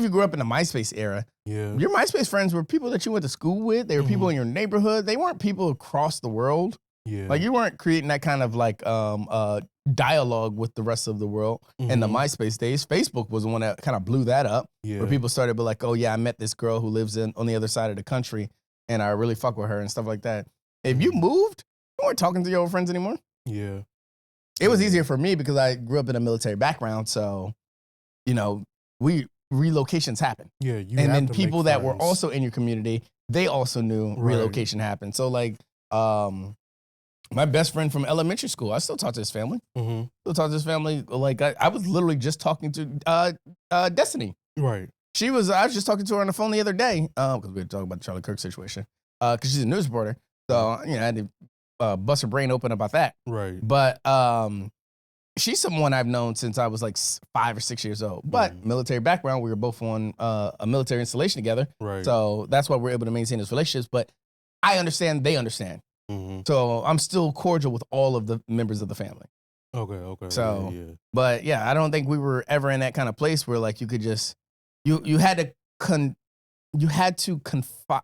grew up in the MySpace era, your MySpace friends were people that you went to school with. They were people in your neighborhood. They weren't people across the world. Yeah. Like you weren't creating that kind of like dialogue with the rest of the world in the MySpace days. Facebook was the one that kind of blew that up. Yeah. Where people started to be like, oh yeah, I met this girl who lives on the other side of the country and I really fuck with her and stuff like that. If you moved, you weren't talking to your old friends anymore. Yeah. It was easier for me because I grew up in a military background. So, relocations happen. Yeah. And then people that were also in your community, they also knew relocation happened. So like, my best friend from elementary school, I still talk to his family. Still talk to his family. Like I was literally just talking to Destiny. Right. I was just talking to her on the phone the other day because we were talking about the Charlie Kirk situation because she's a news reporter. So I had to bust her brain open about that. Right. But she's someone I've known since I was like 5 or 6 years old. But military background, we were both on a military installation together. Right. So that's why we're able to maintain those relationships. But I understand, they understand. So I'm still cordial with all of the members of the family. Okay. So, but yeah, I don't think we were ever in that kind of place where like you could just, you had to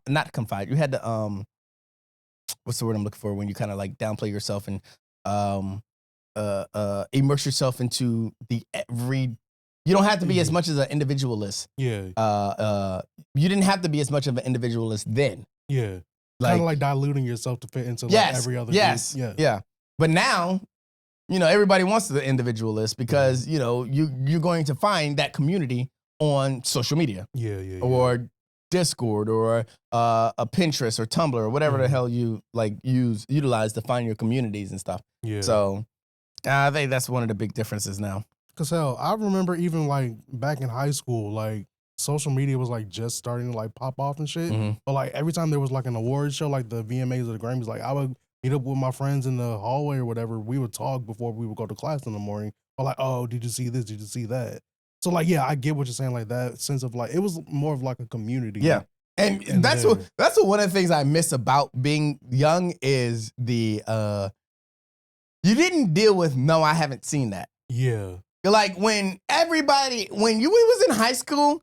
not confide. You had to, what's the word I'm looking for when you kind of like downplay yourself and immerse yourself into you don't have to be as much as an individualist. Yeah. You didn't have to be as much of an individualist then. Yeah. Like, kind of like diluting yourself to fit into like every other group. Yeah. But now, everybody wants the individualist because, you're going to find that community on social media. Yeah. Or Discord or a Pinterest or Tumblr or whatever the hell you like utilize to find your communities and stuff. Yeah. So I think that's one of the big differences now. Cause hell, I remember even like back in high school, like social media was like just starting to like pop off and shit. But like every time there was like an awards show, like the VMAs or the Grammys, like I would meet up with my friends in the hallway or whatever. We would talk before we would go to class in the morning. Or like, oh, did you see this? Did you see that? So like, yeah, I get what you're saying. Like that sense of like, it was more of like a community. Yeah. And that's one of the things I miss about being young is you didn't deal with, no, I haven't seen that. Yeah. Like when you was in high school,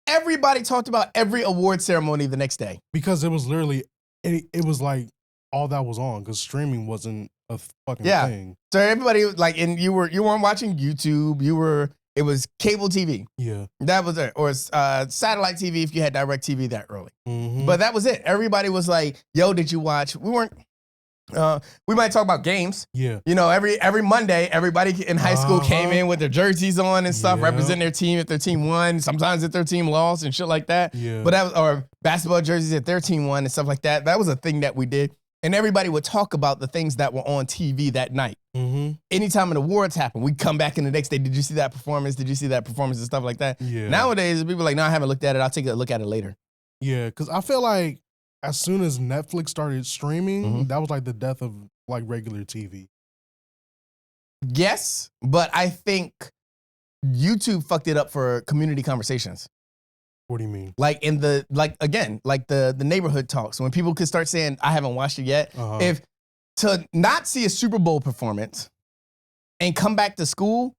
everybody talked about every award ceremony the next day. Because it was literally, it was like all that was on because streaming wasn't a fucking thing. So everybody and you weren't watching YouTube. It was cable TV. Yeah. That was it. Or satellite TV if you had direct TV that early. But that was it. Everybody was like, yo, did you watch? We weren't, we might talk about games. Yeah. Every Monday, everybody in high school came in with their jerseys on and stuff, representing their team if their team won, sometimes if their team lost and shit like that. Yeah. But or basketball jerseys if their team won and stuff like that. That was a thing that we did. And everybody would talk about the things that were on TV that night. Anytime an awards happened, we'd come back in the next day. Did you see that performance? Did you see that performance and stuff like that? Yeah. Nowadays, people are like, no, I haven't looked at it. I'll take a look at it later. Yeah, because I feel like as soon as Netflix started streaming, that was like the death of like regular TV. Yes, but I think YouTube fucked it up for community conversations. What do you mean? Like in the the neighborhood talks, when people could start saying, I haven't watched it yet. If to not see a Super Bowl performance and come back to school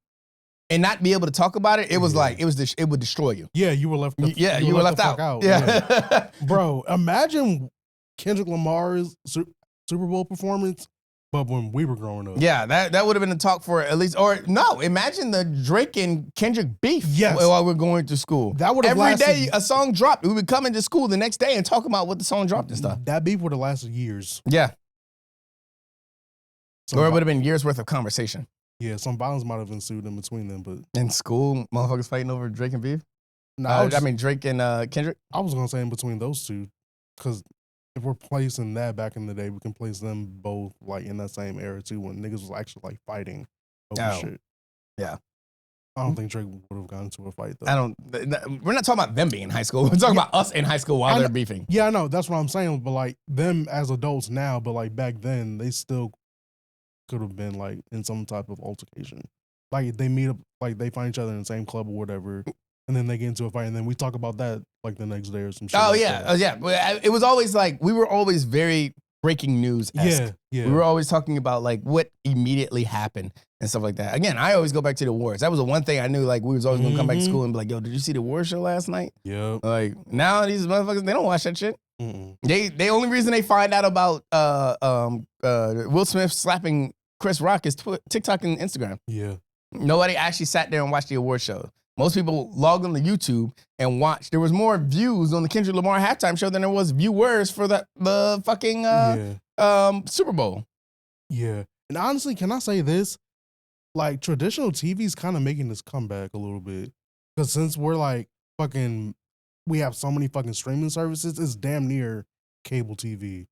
and not be able to talk about it, it was like it would destroy you. Yeah, you were left. You were left out. Yeah. Bro, imagine Kendrick Lamar's Super Bowl performance, but when we were growing up. Yeah, that would have been the talk for at least, or no, imagine the Drake and Kendrick beef while we're going to school. That would have Every day a song dropped. We would come into school the next day and talk about what the song dropped and stuff. That beef would have lasted years. Yeah. Or it would have been years worth of conversation. Yeah, some violence might have ensued in between them, but in school, motherfuckers fighting over Drake and beef? No, Drake and Kendrick? I was going to say in between those two, because if we're placing that back in the day, we can place them both like in that same era too, when niggas was actually like fighting over shit. Yeah. I don't think Drake would have gotten into a fight though. We're not talking about them being in high school. We're talking about us in high school while they're beefing. Yeah, I know. That's what I'm saying. But like them as adults now, but like back then, they still could have been like in some type of altercation. Like they meet up, like they find each other in the same club or whatever, and then they get into a fight, and then we talk about that like the next day or some shit. Oh like yeah, that. yeah. It was always like we were always very breaking news-esque. Yeah. We were always talking about like what immediately happened and stuff like that. Again, I always go back to the wars. That was the one thing I knew. Like we was always gonna come back to school and be like, "Yo, did you see the war show last night?" Yeah. Like now these motherfuckers, they don't watch that shit. Mm-mm. They only reason they find out about Will Smith slapping Chris Rock is TikTok and Instagram. Yeah. Nobody actually sat there and watched the award show. Most people logged on to YouTube and watched. There was more views on the Kendrick Lamar halftime show than there was viewers for the fucking Super Bowl. Yeah. And honestly, can I say this? Like traditional TV's kind of making this comeback a little bit. Because since we're like fucking, we have so many fucking streaming services, it's damn near cable TV.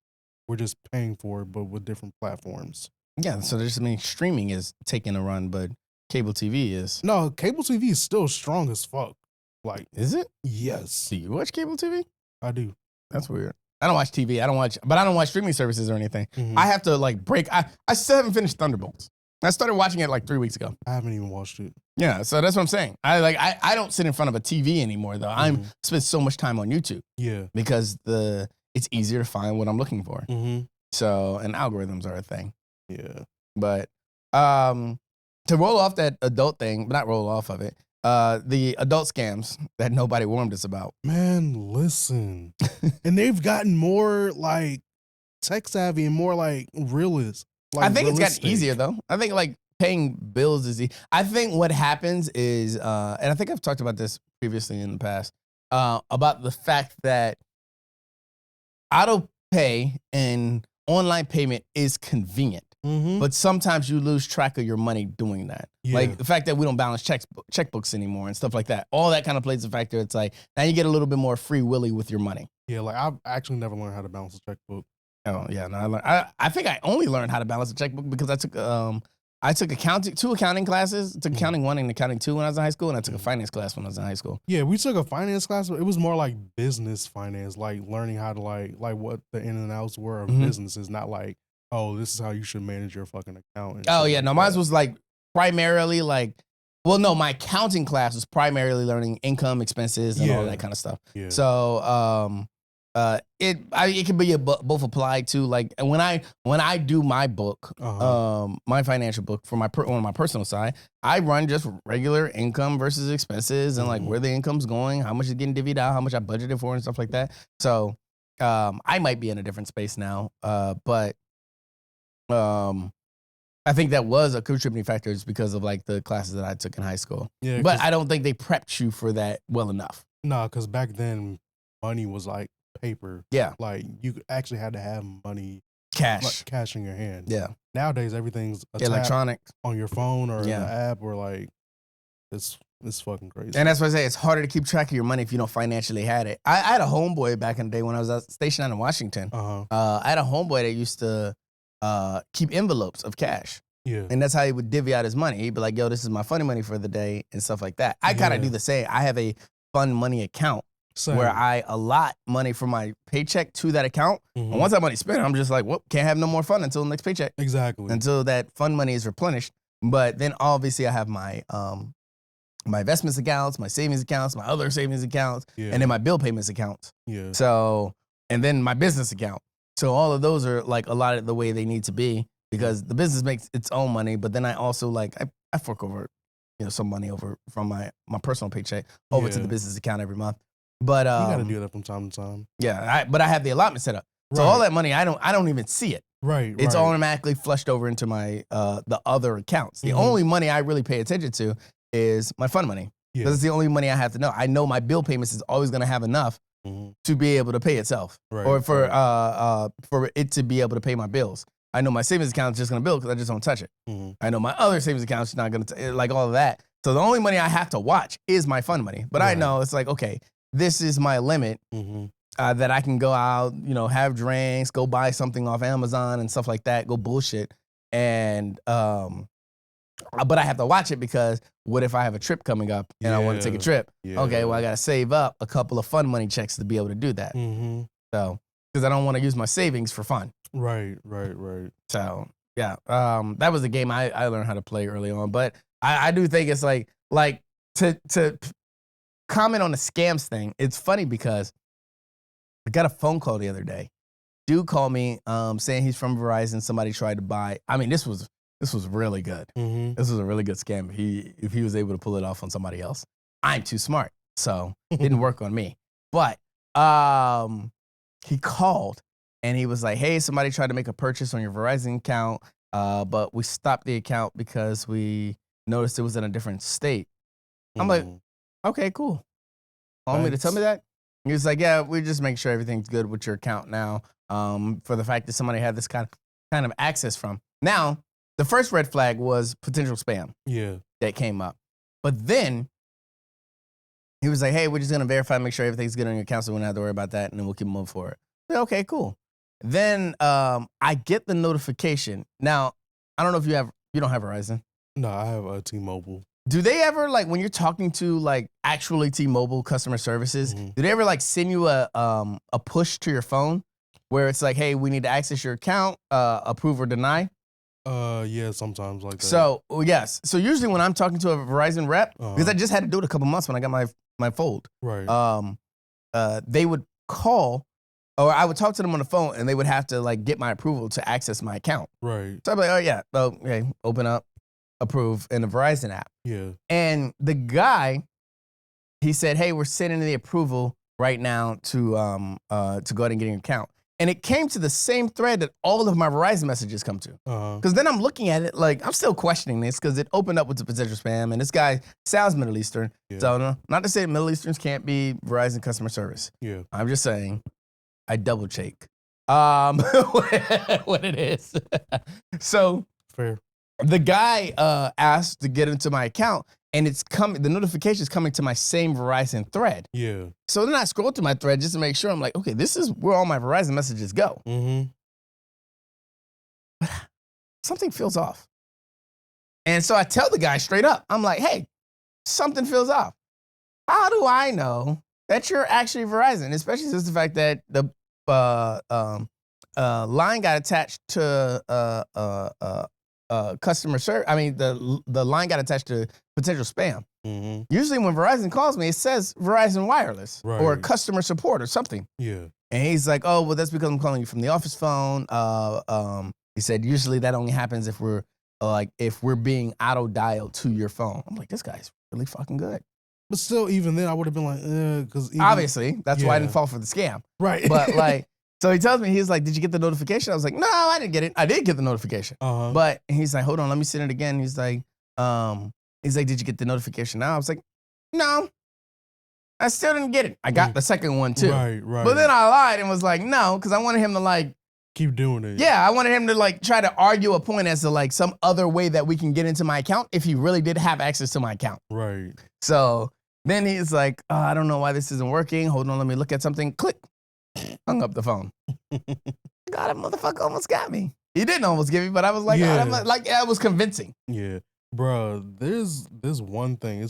We're just paying for it, but with different platforms. Yeah, so there's streaming is taking a run, but cable TV is. No, cable TV is still strong as fuck. Like, is it? Yes. Do you watch cable TV? I do. That's weird. I don't watch TV. I don't watch streaming services or anything. Mm-hmm. I have to like break. I still haven't finished Thunderbolts. I started watching it like 3 weeks ago. I haven't even watched it. Yeah, so that's what I'm saying. I don't sit in front of a TV anymore though. Mm-hmm. I spend so much time on YouTube. Yeah. Because it's easier to find what I'm looking for. Mm-hmm. So, and algorithms are a thing. Yeah. But to roll off that adult thing, but not roll off of it, the adult scams that nobody warned us about. Man, listen. And they've gotten more like tech savvy and more like realist. Like, I think it's gotten easier though. I think like paying bills is easy. I think what happens is, and I think I've talked about this previously in the past, about the fact that auto pay and online payment is convenient. Mm-hmm. But sometimes you lose track of your money doing that. Yeah. Like the fact that we don't balance checkbooks anymore and stuff like that. All that kind of plays a factor. It's like now you get a little bit more free willy with your money. Yeah, like I've actually never learned how to balance a checkbook. Oh yeah, no, I think I only learned how to balance a checkbook because I took two accounting classes. I took accounting 1 and accounting 2 when I was in high school, and I took a finance class when I was in high school. Yeah, we took a finance class, but it was more like business finance, like learning how to like what the in and outs were of businesses, not like, oh, this is how you should manage your fucking account. Oh yeah, no, mine was like primarily like, well, no, my accounting class was primarily learning income, expenses, and all that kind of stuff. Yeah. So it can be both applied to like when I do my book, my financial book for on my personal side, I run just regular income versus expenses and like where the income's going, how much is getting divvied out, how much I budgeted for, and stuff like that. So I might be in a different space now, but I think that was a contributing factor is because of like the classes that I took in high school. Yeah, but I don't think they prepped you for that well enough. No, because back then money was like paper. Yeah. Like you actually had to have money. Cash. Like cash in your hand. Yeah. Nowadays everything's electronic on your phone or an app or like it's fucking crazy. And that's what I say. It's harder to keep track of your money if you don't financially had it. I had a homeboy back in the day when I was stationed out in Washington. I had a homeboy that used to keep envelopes of cash. Yeah. And that's how he would divvy out his money. He'd be like, yo, this is my funny money for the day and stuff like that. I kind of do the same. I have a fun money account where I allot money from my paycheck to that account. And once that money's spent, I'm just like, well, can't have no more fun until the next paycheck. Exactly. Until that fun money is replenished. But then obviously I have my my investments accounts, my savings accounts, my other savings accounts, Yeah. and then my bill payments accounts. Yeah. So, and then my business account. So all of those are like a lot of the way they need to be because the business makes its own money, but then I also like I fork over, some money over from my personal paycheck over to Yeah. the business account every month. But You gotta do that from time to time. yeah, but I have the allotment set up. So all that money I don't even see it. Right. It's right. automatically flushed over into my the other accounts. The Mhm. only money I really pay attention to is my fund money. Yeah. Because it's the only money I have to know. I know my bill payments is always going to have enough Mhm. to be able to pay itself, Right, or for it to be able to pay my bills. I know my savings account is just going to bill because I just don't touch it. Mhm. I know my other savings account is not going to like all of that. So the only money I have to watch is my fund money. But I Right. know it's like, okay, this is my limit Mhm. that I can go out, have drinks, go buy something off Amazon and stuff like that, go bullshit, and but I have to watch it because what if I have a trip coming up and I want to take a Yeah. trip? Yeah. Okay, well, I got to save up a couple of fun money checks to be able to do that. Mhm. So, because I don't want to use my savings for fun. Right. Right. Right. So, yeah, that was the game I learned how to play early on. But I do think it's like to comment on the scams thing. It's funny because I got a phone call the other day. Dude called me saying he's from Verizon. Somebody tried to buy. I mean, this was really good. Mhm. This was a really good scam. If he was able to pull it off on somebody else. I'm too smart, so it didn't work on me. But he called and he was like, "Hey, somebody tried to make a purchase on your Verizon account, but we stopped the account because we noticed it was in a different state." I'm like, Mhm. "Okay, cool. Want me to tell me that?" He was like, "Yeah, we just make sure everything's good with your account now. For the fact that somebody had this kind of access from." Now, the first red flag was potential spam Yeah. that came up. But then he was like, "Hey, we're just gonna verify, make sure everything's good on your account, so we don't have to worry about that, and then we'll keep moving forward." I said, okay, cool. Then I get the notification. Now, I don't know if you don't have Verizon. No, I have T-Mobile. Do they ever like when you're talking to like actually T-Mobile customer services? Mhm. Do they ever like send you a push to your phone where it's like, "Hey, we need to access your account, approve or deny"? Yeah, sometimes like that. So yes. So usually when I'm talking to a Verizon rep, because I just had to do it a couple months when I got my fold, right. they would call, or I would talk to them on the phone, and they would have to like get my approval to access my account. Right. So I'd be like, "Oh yeah, okay, open up, approve" in the Verizon app. Yeah. And the guy, he said, "Hey, we're sending the approval right now to go ahead and get your account." And it came to the same thread that all of my Verizon messages come to. Because then I'm looking at it like I'm still questioning this because it opened up with the potential spam, and this guy sounds Middle Eastern. Yeah. So no, not to say Middle Easterns can't be Verizon customer service. Yeah. I'm just saying I double check what it is. So Fair. the guy asked to get into my account, and it's coming. The notification is coming to my same Verizon thread. Yeah. So then I scroll through my thread just to make sure. I'm like, okay, this is where all my Verizon messages go. Mm-hmm. Something feels off. And so I tell the guy straight up, I'm like, "Hey, something feels off. How do I know that you're actually Verizon?" Especially since the fact that the line got attached to customer service. I mean, the line got attached to potential spam. Mm-hmm. Usually when Verizon calls me, it says Verizon Wireless or Right. customer support or something. Yeah. And he's like, "Oh, well, that's because I'm calling you from the office phone." He said, "Usually that only happens if we're being auto dialed to your phone." I'm like, this guy's really fucking good. But still, even then, I would have been like, because Obviously, that's why I didn't Yeah. fall for the scam. right. But like, so he tells me, he's like, "Did you get the notification?" I was like, "No, I didn't get it. I did get the notification." uh-huh. But he's like, "Hold on, let me send it again." He's like, "Did you get the notification now?" I was like, "No, I still didn't get it. I got the second one too." Right. Right. But then I lied and was like, "No," because I wanted him to like, keep doing it. yeah, I wanted him to like try to argue a point as to like some other way that we can get into my account if he really did have access to my account. Right. So then he's like, "I don't know why this isn't working. Hold on, let me look at something." Click. Hung up the phone. God, that motherfucker almost got me. He didn't almost get me, but I was like, Yeah. it was convincing. Yeah, bro. There's one thing.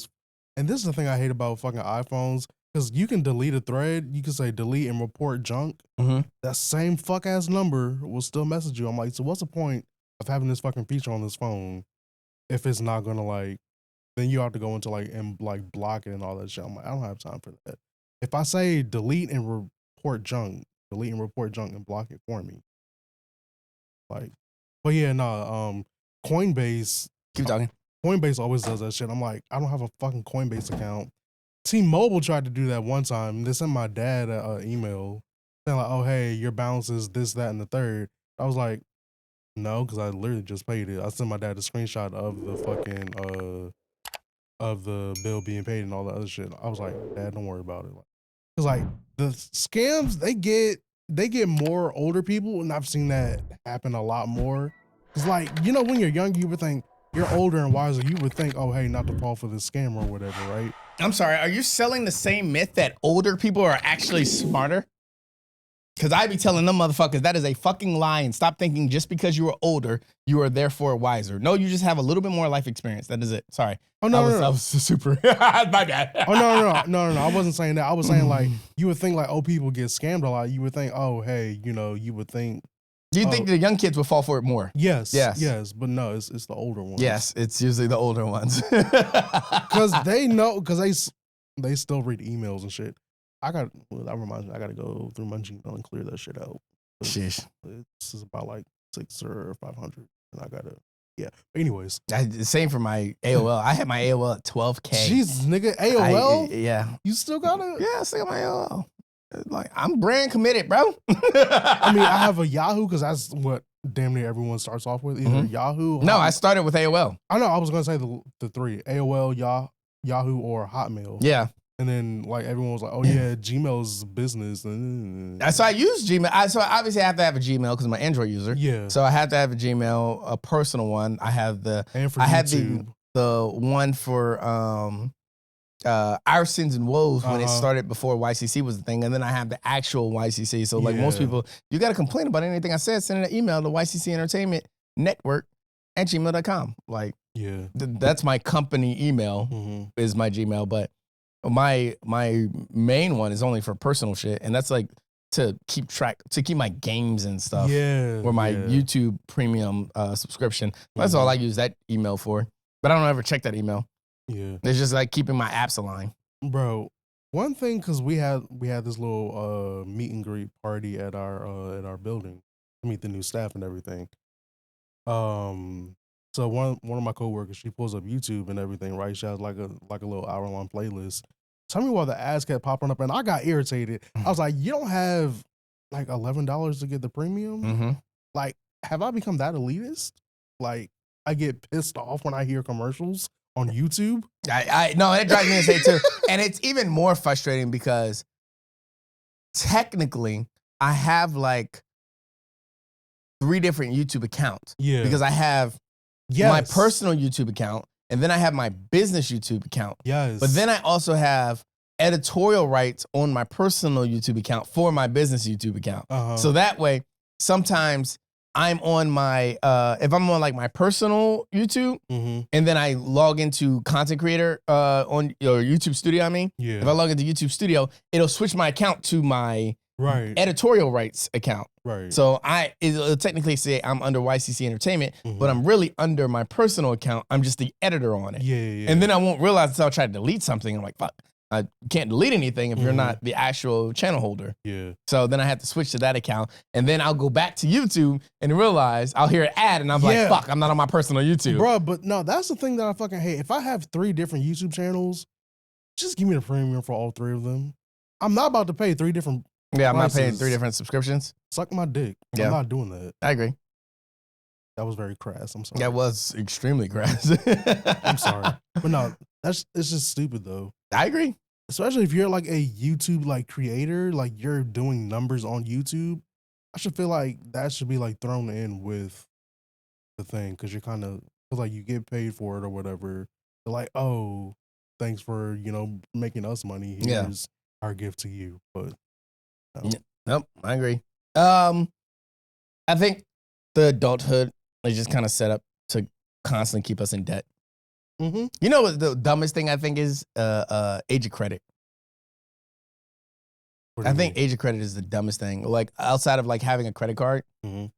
And this is the thing I hate about fucking iPhones, because you can delete a thread. You can say delete and report junk. Mm-hmm. That same fuck ass number will still message you. I'm like, so what's the point of having this fucking feature on this phone if it's not gonna like then you have to go into and block it and all that shit. I'm like, I don't have time for that. If I say delete and report junk and block it for me. Like, but yeah, no, Coinbase. Keep talking. Coinbase always does that shit. I'm like, I don't have a fucking Coinbase account. T-Mobile tried to do that one time. They sent my dad an email saying like, oh, hey, your balance is this, that, and the third. I was like, no, because I literally just paid it. I sent my dad a screenshot of the fucking of the bill being paid and all that other shit. I was like, Dad, don't worry about it. Because like the scams, they get more older people, and I've seen that happen a lot more. Because like, you know, when you're young, you would think you're older and wiser. You would think, oh, hey, not to fall for this scam or whatever, right? I'm sorry, are you selling the same myth that older people are actually smarter? Because I be telling them motherfuckers that is a fucking lie, and stop thinking just because you are older, you are therefore wiser. No, you just have a little bit more life experience. That is it. Sorry. Oh, no, I was super. My bad. Oh, no. I wasn't saying that. I was saying like, you would think like, oh, people get scammed a lot. You would think, oh, hey, you know, you would think. Do you think the young kids would fall for it more? Yes. But no, it's the older ones. Yes, it's usually the older ones. Because they know, because they still read emails and shit. That reminds me, I got to go through my Gmail and clear that shit out. Sheesh. This is about like 600 or 500. And I got to, yeah. But anyways. Same for my AOL. I had my AOL at 12K. Jesus, nigga. AOL? Yeah. You still got it? Yeah, I still got my AOL. Like, I'm brand committed, bro. I mean, I have a Yahoo because that's what damn near everyone starts off with. Either Yahoo. No, I started with AOL. I know. I was going to say the three. AOL, Yahoo, or Hotmail. Yeah. And then, like, everyone was like, oh, yeah, Gmail's business. So I use Gmail. So obviously I have to have a Gmail because I'm an Android user. Yeah. So I have to have a Gmail, a personal one. I have and for I had YouTube. the one for Our Sins and Woes when it started before YCC was the thing. And then I have the actual YCC. So like most people, you got to complain about anything I said, send an email to yccentertainment network at gmail.com. Like, yeah, that's my company email is my Gmail. But my main one is only for personal shit, and that's like to keep my games and stuff. Yeah, or my YouTube premium subscription. That's all I use that email for. But I don't ever check that email. Yeah, it's just like keeping my apps aligned. Bro, one thing, because we had this little meet and greet party at our building to meet the new staff and everything. So one of my coworkers, she pulls up YouTube and everything, right? She has like a little hour-long playlist. Tell me why the ads kept popping up, and I got irritated. I was like, you don't have like $11 to get the premium? Like, have I become that elitist? Like, I get pissed off when I hear commercials on YouTube. No, it drives me insane too. And it's even more frustrating because technically I have like 3 different YouTube accounts. Yeah. Because I have my personal YouTube account, and then I have my business YouTube account. Yes. But then I also have editorial rights on my personal YouTube account for my business YouTube account. So that way, sometimes I'm on my, if I'm on like my personal YouTube, and then I log into content creator on your YouTube Studio, if I log into YouTube Studio, it'll switch my account to my editorial rights account. Right. So it'll technically say I'm under YCC Entertainment, but I'm really under my personal account. I'm just the editor on it. Yeah. And then I won't realize until I try to delete something. I'm like, fuck, I can't delete anything if you're not the actual channel holder. Yeah. So then I have to switch to that account, and then I'll go back to YouTube and realize I'll hear an ad, and I'm like, fuck, I'm not on my personal YouTube. Bro, but no, that's the thing that I fucking hate. If I have 3 different YouTube channels, just give me the premium for all 3 of them. I'm not about to pay 3 different I'm not paying 3 different subscriptions. Suck my dick. Yeah. I'm not doing that. I agree. That was very crass. I'm sorry. That was extremely crass. I'm sorry. But no, it's just stupid though. I agree. Especially if you're like a YouTube like creator, like you're doing numbers on YouTube. I should feel like that should be like thrown in with the thing, because you're kind of like you get paid for it or whatever. They're like, oh, thanks for making us money. Here's our gift to you. But no. Nope, I agree. I think the adulthood is just kind of set up to constantly keep us in debt. You know what the dumbest thing I think is age of credit. I think age of credit is the dumbest thing. Like outside of like having a credit card,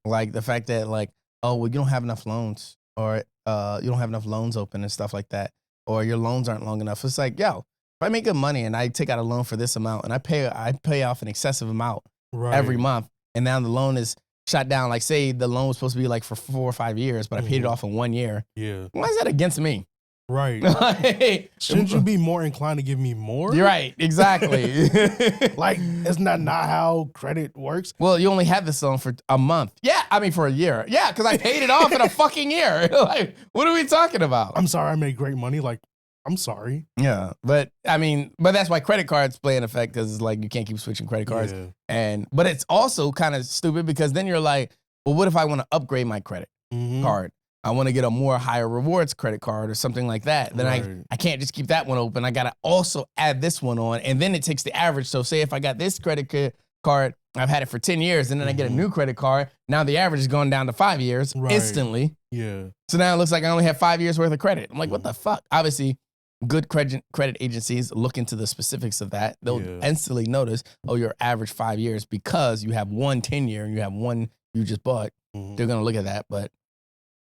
like the fact that like, oh well, you don't have enough loans, or you don't have enough loans open and stuff like that. or your loans aren't long enough. It's like, yo, if I make good money and I take out a loan for this amount and I pay off an excessive amount every month, and now the loan is shot down. Like, say the loan was supposed to be like for 4 or 5 years, but I paid it off in 1 year. Yeah. Why is that against me? Right. Like, Shouldn't you be more inclined to give me more? You're right. Exactly. Like, isn't that not how credit works? Well, you only had this loan for a month. Yeah, I mean for a year. Yeah, because I paid it off in a fucking year. Like, what are we talking about? I'm sorry I made great money. Like, I'm sorry. Yeah, but I mean, but that's why credit cards play an effect, because it's like you can't keep switching credit cards. Yeah. But it's also kind of stupid, because then you're like, well, what if I want to upgrade my credit card? I want to get a more higher rewards credit card or something like that. Then I can't just keep that one open. I got to also add this one on, and then it takes the average. So say if I got this credit card, I've had it for 10 years, and then I get a new credit card. Now the average is going down to 5 years instantly. Yeah. So now it looks like I only have 5 years worth of credit. I'm like, what the fuck? Obviously, good credit agencies look into the specifics of that. They'll instantly notice, oh, your average 5 years, because you have one 10-year and you have one you just bought. They're going to look at that, but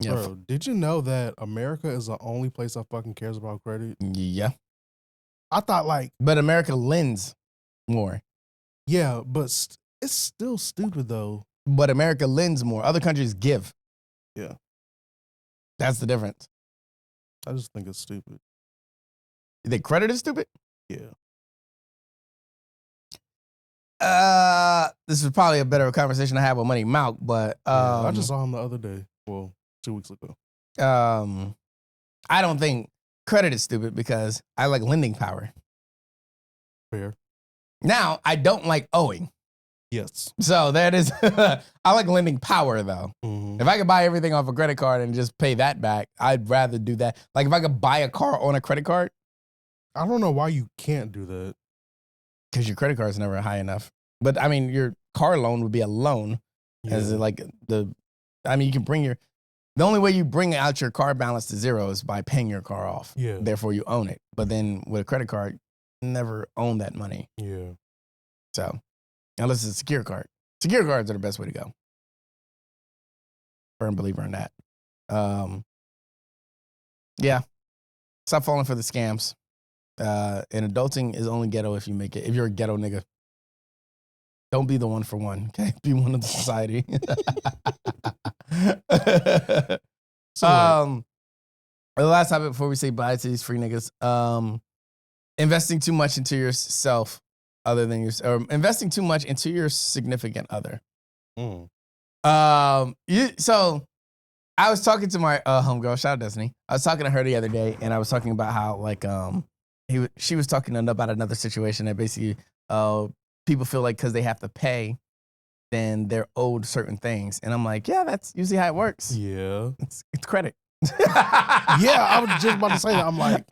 yeah. Bro, did you know that America is the only place that fucking cares about credit? Yeah. I thought like... But America lends more. Yeah, but it's still stupid though. But America lends more. Other countries give. Yeah. That's the difference. I just think it's stupid. You think credit is stupid? Yeah. This is probably a better conversation to have with Money Malk, but I just saw him the other day. Well, 2 weeks ago. I don't think credit is stupid, because I like lending power. Fair. Now, I don't like owing. Yes. So that is, I like lending power though. If I could buy everything off a credit card and just pay that back, I'd rather do that. Like if I could buy a car on a credit card. I don't know why you can't do that. Because your credit card is never high enough. But I mean, your car loan would be a loan. As like you can the only way you bring out your car balance to zero is by paying your car off. Yeah. Therefore you own it. But then with a credit card, you never own that money. Yeah. So unless it's a secure card. Secure cards are the best way to go. Firm believer in that. Yeah. Stop falling for the scams. And adulting is only ghetto if you make it. If you're a ghetto nigga. Don't be the one for one, okay? Be one of the society. The last topic before we say bye to these free niggas. Investing too much into yourself other than your, or investing too much into your significant other. So I was talking to my homegirl, shout out Destiny. I was talking to her the other day, and I was talking about how like she was talking about another situation that basically people feel like because they have to pay, then they're owed certain things. And I'm like, yeah, that's usually how it works. Yeah. It's credit. Yeah, I was just about to say that. I'm like,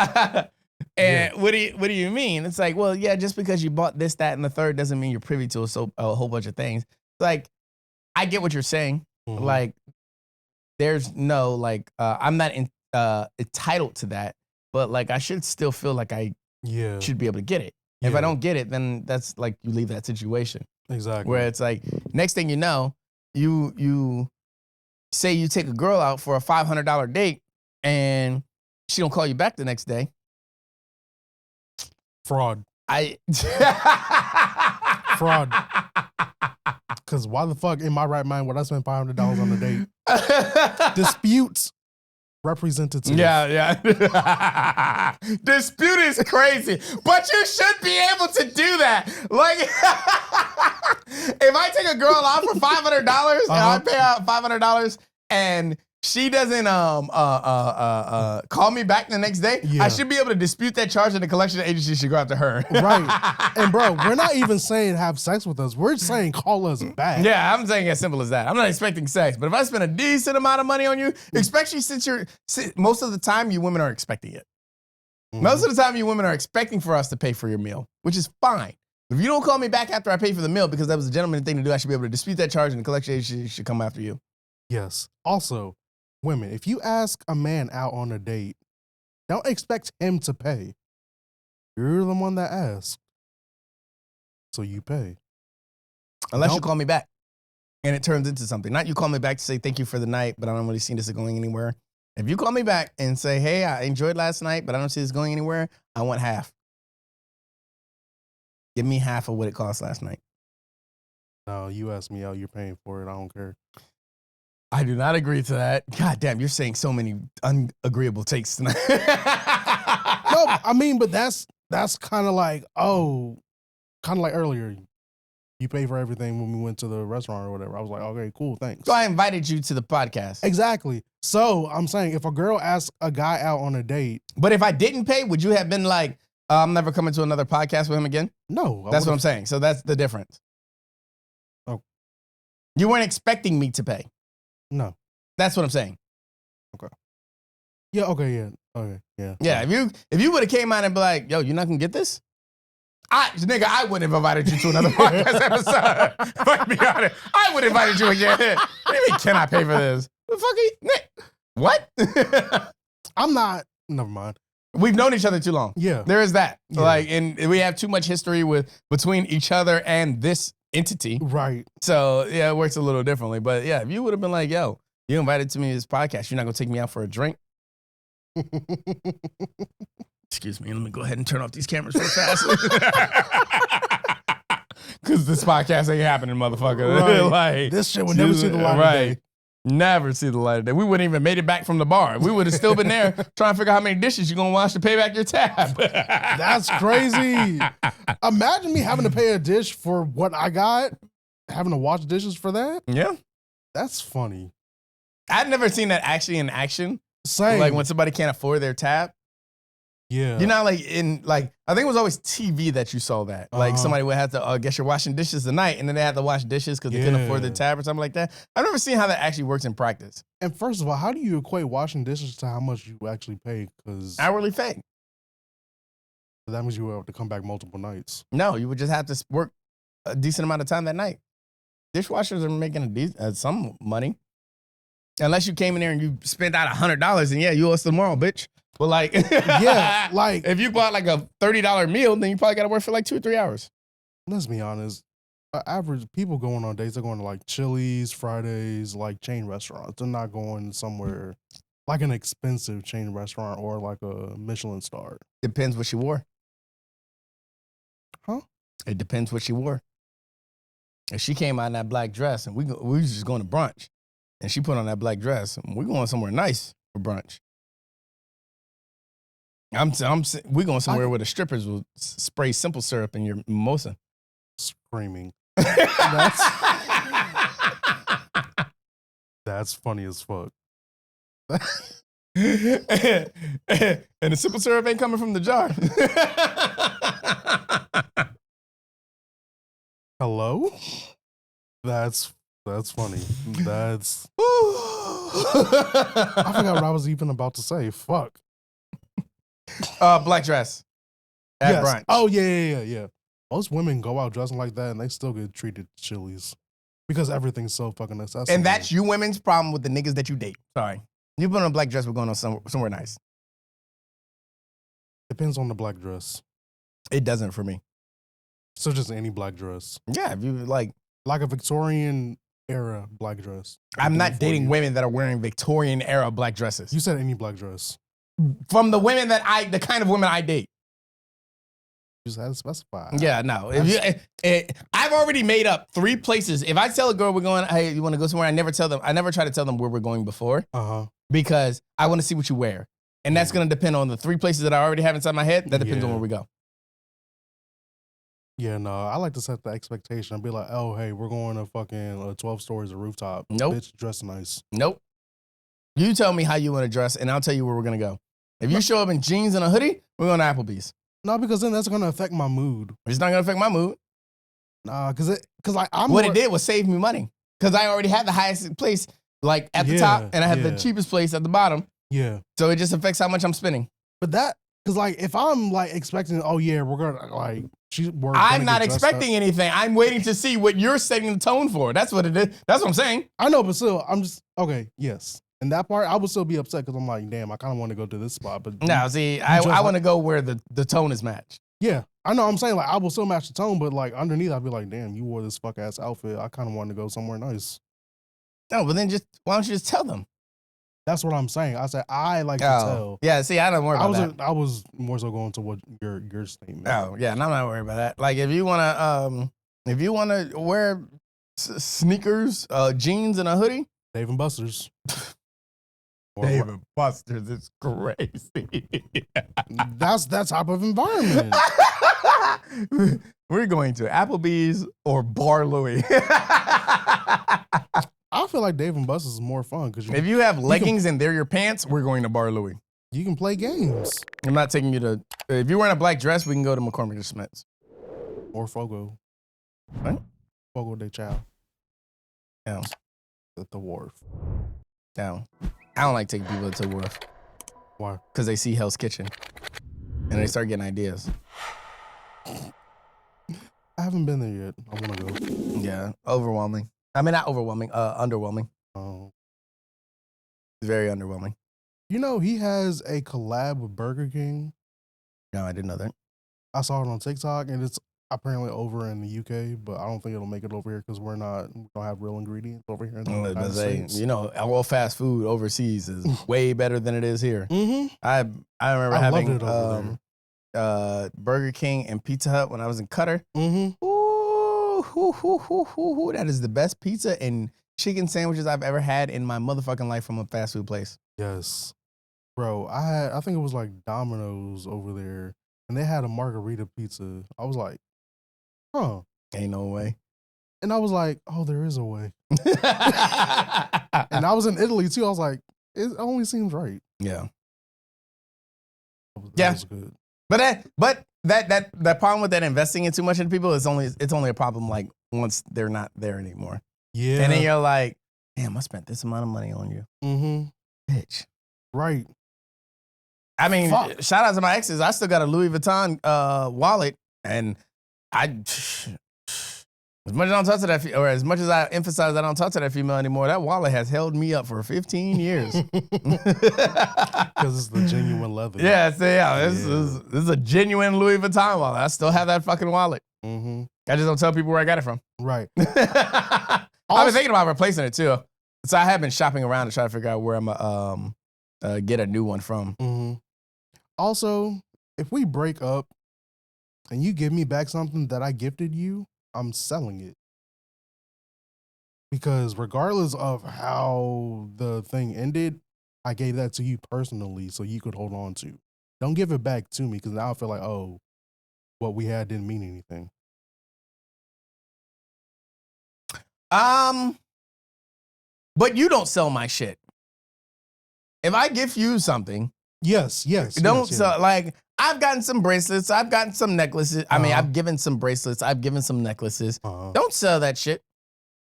what do you mean? It's like, well, yeah, just because you bought this, that, and the third doesn't mean you're privy to a whole bunch of things. Like, I get what you're saying. Like, there's no like, I'm not entitled to that, but like, I should still feel like I should be able to get it. If I don't get it, then that's like you leave that situation. Exactly. Where it's like, next thing you know, you say you take a girl out for a $500 date and she don't call you back the next day. Fraud. Fraud. Because why the fuck in my right mind would I spend $500 on a date? Disputes representative. Yeah. Dispute is crazy, but you should be able to do that. Like, if I take a girl out for $500 and I pay out $500 and she doesn't call me back the next day, I should be able to dispute that charge, and the collection agency should go after her. Right. And bro, we're not even saying have sex with us. We're saying call us back. Yeah, I'm saying as simple as that. I'm not expecting sex, but if I spend a decent amount of money on you, especially since most of the time you women are expecting it. Most of the time you women are expecting for us to pay for your meal, which is fine. If you don't call me back after I pay for the meal because that was a gentleman thing to do, I should be able to dispute that charge, and the collection agency should come after you. Yes. Also, women, if you ask a man out on a date, don't expect him to pay. You're the one that asked. So you pay. Unless you call me back and it turns into something. Not you call me back to say thank you for the night, but I don't really see this going anywhere. If you call me back and say, hey, I enjoyed last night, but I don't see this going anywhere, I want half. Give me half of what it cost last night. No, you asked me out. You're paying for it. I don't care. I do not agree to that. God damn, you're saying so many unagreeable takes tonight. No, I mean, but that's kind of like, kind of like earlier. You pay for everything when we went to the restaurant or whatever. I was like, okay, cool, thanks. So I invited you to the podcast. Exactly. So I'm saying if a girl asks a guy out on a date. But if I didn't pay, would you have been like, I'm never coming to another podcast with him again? No. That's what I'm saying. So that's the difference. Oh. You weren't expecting me to pay. No. That's what I'm saying. Okay. Yeah, okay, yeah. Okay, yeah. Yeah, if you would have came out and be like, yo, you're not going to get this? I wouldn't have invited you to another podcast episode. Fuck be honest. I would have invited you again. What do you mean, can I pay for this? The fuck what? I'm not, never mind. We've known each other too long. Yeah. There is that. Yeah. Like, and we have too much history between each other and this entity. Right. So, yeah, it works a little differently. But, yeah, if you would have been like, yo, you invited to me to this podcast, you're not going to take me out for a drink? Excuse me, let me go ahead and turn off these cameras real fast. Because this podcast ain't happening, motherfucker. Right. Like, this shit would never see the light of day. Never see the light of day. We wouldn't even made it back from the bar. We would have still been there trying to figure out how many dishes you're going to wash to pay back your tab. That's crazy. Imagine me having to pay a dish for what I got, having to wash dishes for that. Yeah. That's funny. I've never seen that actually in action. Same. Like when somebody can't afford their tab. Yeah. You know, like I think it was always TV that you saw that. Like somebody would have to, guess you're washing dishes tonight, and then they had to wash dishes because they couldn't afford their tab or something like that. I've never seen how that actually works in practice. And first of all, how do you equate washing dishes to how much you actually pay? Because Hourly pay. that means you will have to come back multiple nights. No, you would just have to work a decent amount of time that night. Dishwashers are making some money. Unless you came in there and you spent out $100, and yeah, you owe us tomorrow, bitch. But like, yeah, like if you bought like a $30 meal, then you probably got to work for like 2 or 3 hours. Let's be honest. Average people going on dates, they're going to like Chili's, Fridays, like chain restaurants. They're not going somewhere like an expensive chain restaurant or like a Michelin star. Depends what she wore. Huh? It depends what she wore. If she came out in that black dress and we was just going to brunch, and she put on that black dress, we're going somewhere nice for brunch. We going somewhere where the strippers will spray simple syrup in your mimosa. Screaming. That's funny as fuck. And the simple syrup ain't coming from the jar. Hello? That's funny. I forgot what I was even about to say. Fuck. Black dress at brunch. Oh, yeah. Most women go out dressing like that and they still get treated to Chili's because everything's so fucking accessible. And that's you women's problem with the niggas that you date. Sorry. You put on a black dress, we're going on somewhere nice. Depends on the black dress. It doesn't for me. So just any black dress. Yeah, if you like a Victorian era black dress. I'm not dating women that are wearing Victorian era black dresses. You said any black dress. From the women the kind of women I date. You just had to specify. Yeah, no. I've already made up 3 places. If I tell a girl we're going, hey, you want to go somewhere? I never try to tell them where we're going before. Because I want to see what you wear. And that's going to depend on the 3 places that I already have inside my head. That depends on where we go. Yeah, no, I like to set the expectation. I'd be like, oh, hey, we're going to fucking 12 stories of rooftop. Nope. Bitch, dress nice. Nope. You tell me how you want to dress, and I'll tell you where we're going to go. If you show up in jeans and a hoodie, we're going to Applebee's. No, because then that's going to affect my mood. It's not going to affect my mood. Nah, because like I'm. What it did was save me money. Because I already had the highest place like at the top, and I had the cheapest place at the bottom. Yeah. So it just affects how much I'm spending. But that, because like if I'm like expecting, oh yeah, we're going to like, I'm not expecting anything. I'm waiting to see what you're setting the tone for. That's what it is. That's what I'm saying. I know, but still, I'm just, okay, yes. And that part, I would still be upset because I'm like, damn, I kind of want to go to this spot. But no, see, I want to go where the tone is matched. Yeah, I know. I'm saying like I will still match the tone, but like underneath, I'd be like, damn, you wore this fuck ass outfit. I kind of wanted to go somewhere nice. No, but then why don't you just tell them? That's what I'm saying. I said I like to tell. Yeah, see, I don't worry about that. I was more so going to what your statement. Oh, yeah, and I'm not worried about that. Like, if you wanna wear sneakers, jeans, and a hoodie, Dave and Buster's. Dave and Buster's is crazy. That's that type of environment. We're going to Applebee's or Bar Louie. I feel like Dave and Buster's is more fun because If you have leggings and they're your pants, we're going to Bar Louie. you can play games. I'm not taking you to. If you're wearing a black dress, we can go to McCormick or Smith's. Or Fogo. What? Fogo de Chao. Yeah. At the wharf. Down. I don't like taking people to the wharf Why? because they see Hell's Kitchen and they start getting ideas. I haven't been there yet. I want to go. Yeah, overwhelming. I mean, not overwhelming. Underwhelming. Oh. Very underwhelming. You know, he has a collab with Burger King. No, I didn't know that. I saw it on TikTok, and it's apparently over in the UK, but I don't think it'll make it over here because we don't have real ingredients over here in the United States. You know, all fast food overseas is way better than it is here. Mm-hmm. I remember having loved it over Burger King and Pizza Hut when I was in Qatar. Mm-hmm. Ooh, that is the best pizza and chicken sandwiches I've ever had in my motherfucking life from a fast food place. Yes. Bro, I think it was like Domino's over there, and they had a margarita pizza. I was like, huh. Ain't no way. And I was like, oh, there is a way. And I was in Italy too. I was like, it only seems right. Yeah. That was good. But that problem with that investing in too much into people is it's only a problem like once they're not there anymore. Yeah. And then you're like, damn, I spent this amount of money on you. Mm-hmm. Bitch. Right. I mean, Fuck. shout out to my exes. I still got a Louis Vuitton wallet, and as much as I don't talk to that, or as much as I emphasize I don't talk to that female anymore, that wallet has held me up for 15 years. Because it's the genuine leather. Yeah, this is a genuine Louis Vuitton wallet. I still have that fucking wallet. Mm-hmm. I just don't tell people where I got it from. Right. I've been thinking about replacing it too. So I have been shopping around to try to figure out where I'm gonna get a new one from. Mm-hmm. Also, if we break up and you give me back something that I gifted you, I'm selling it. Because regardless of how the thing ended, I gave that to you personally so you could hold on to. Don't give it back to me because now I feel like, oh, what we had didn't mean anything. But you don't sell my shit. If I gift you something, Yes. don't sell. Like, I've gotten some bracelets. I've gotten some necklaces. I mean, I've given some bracelets. I've given some necklaces. Don't sell that shit.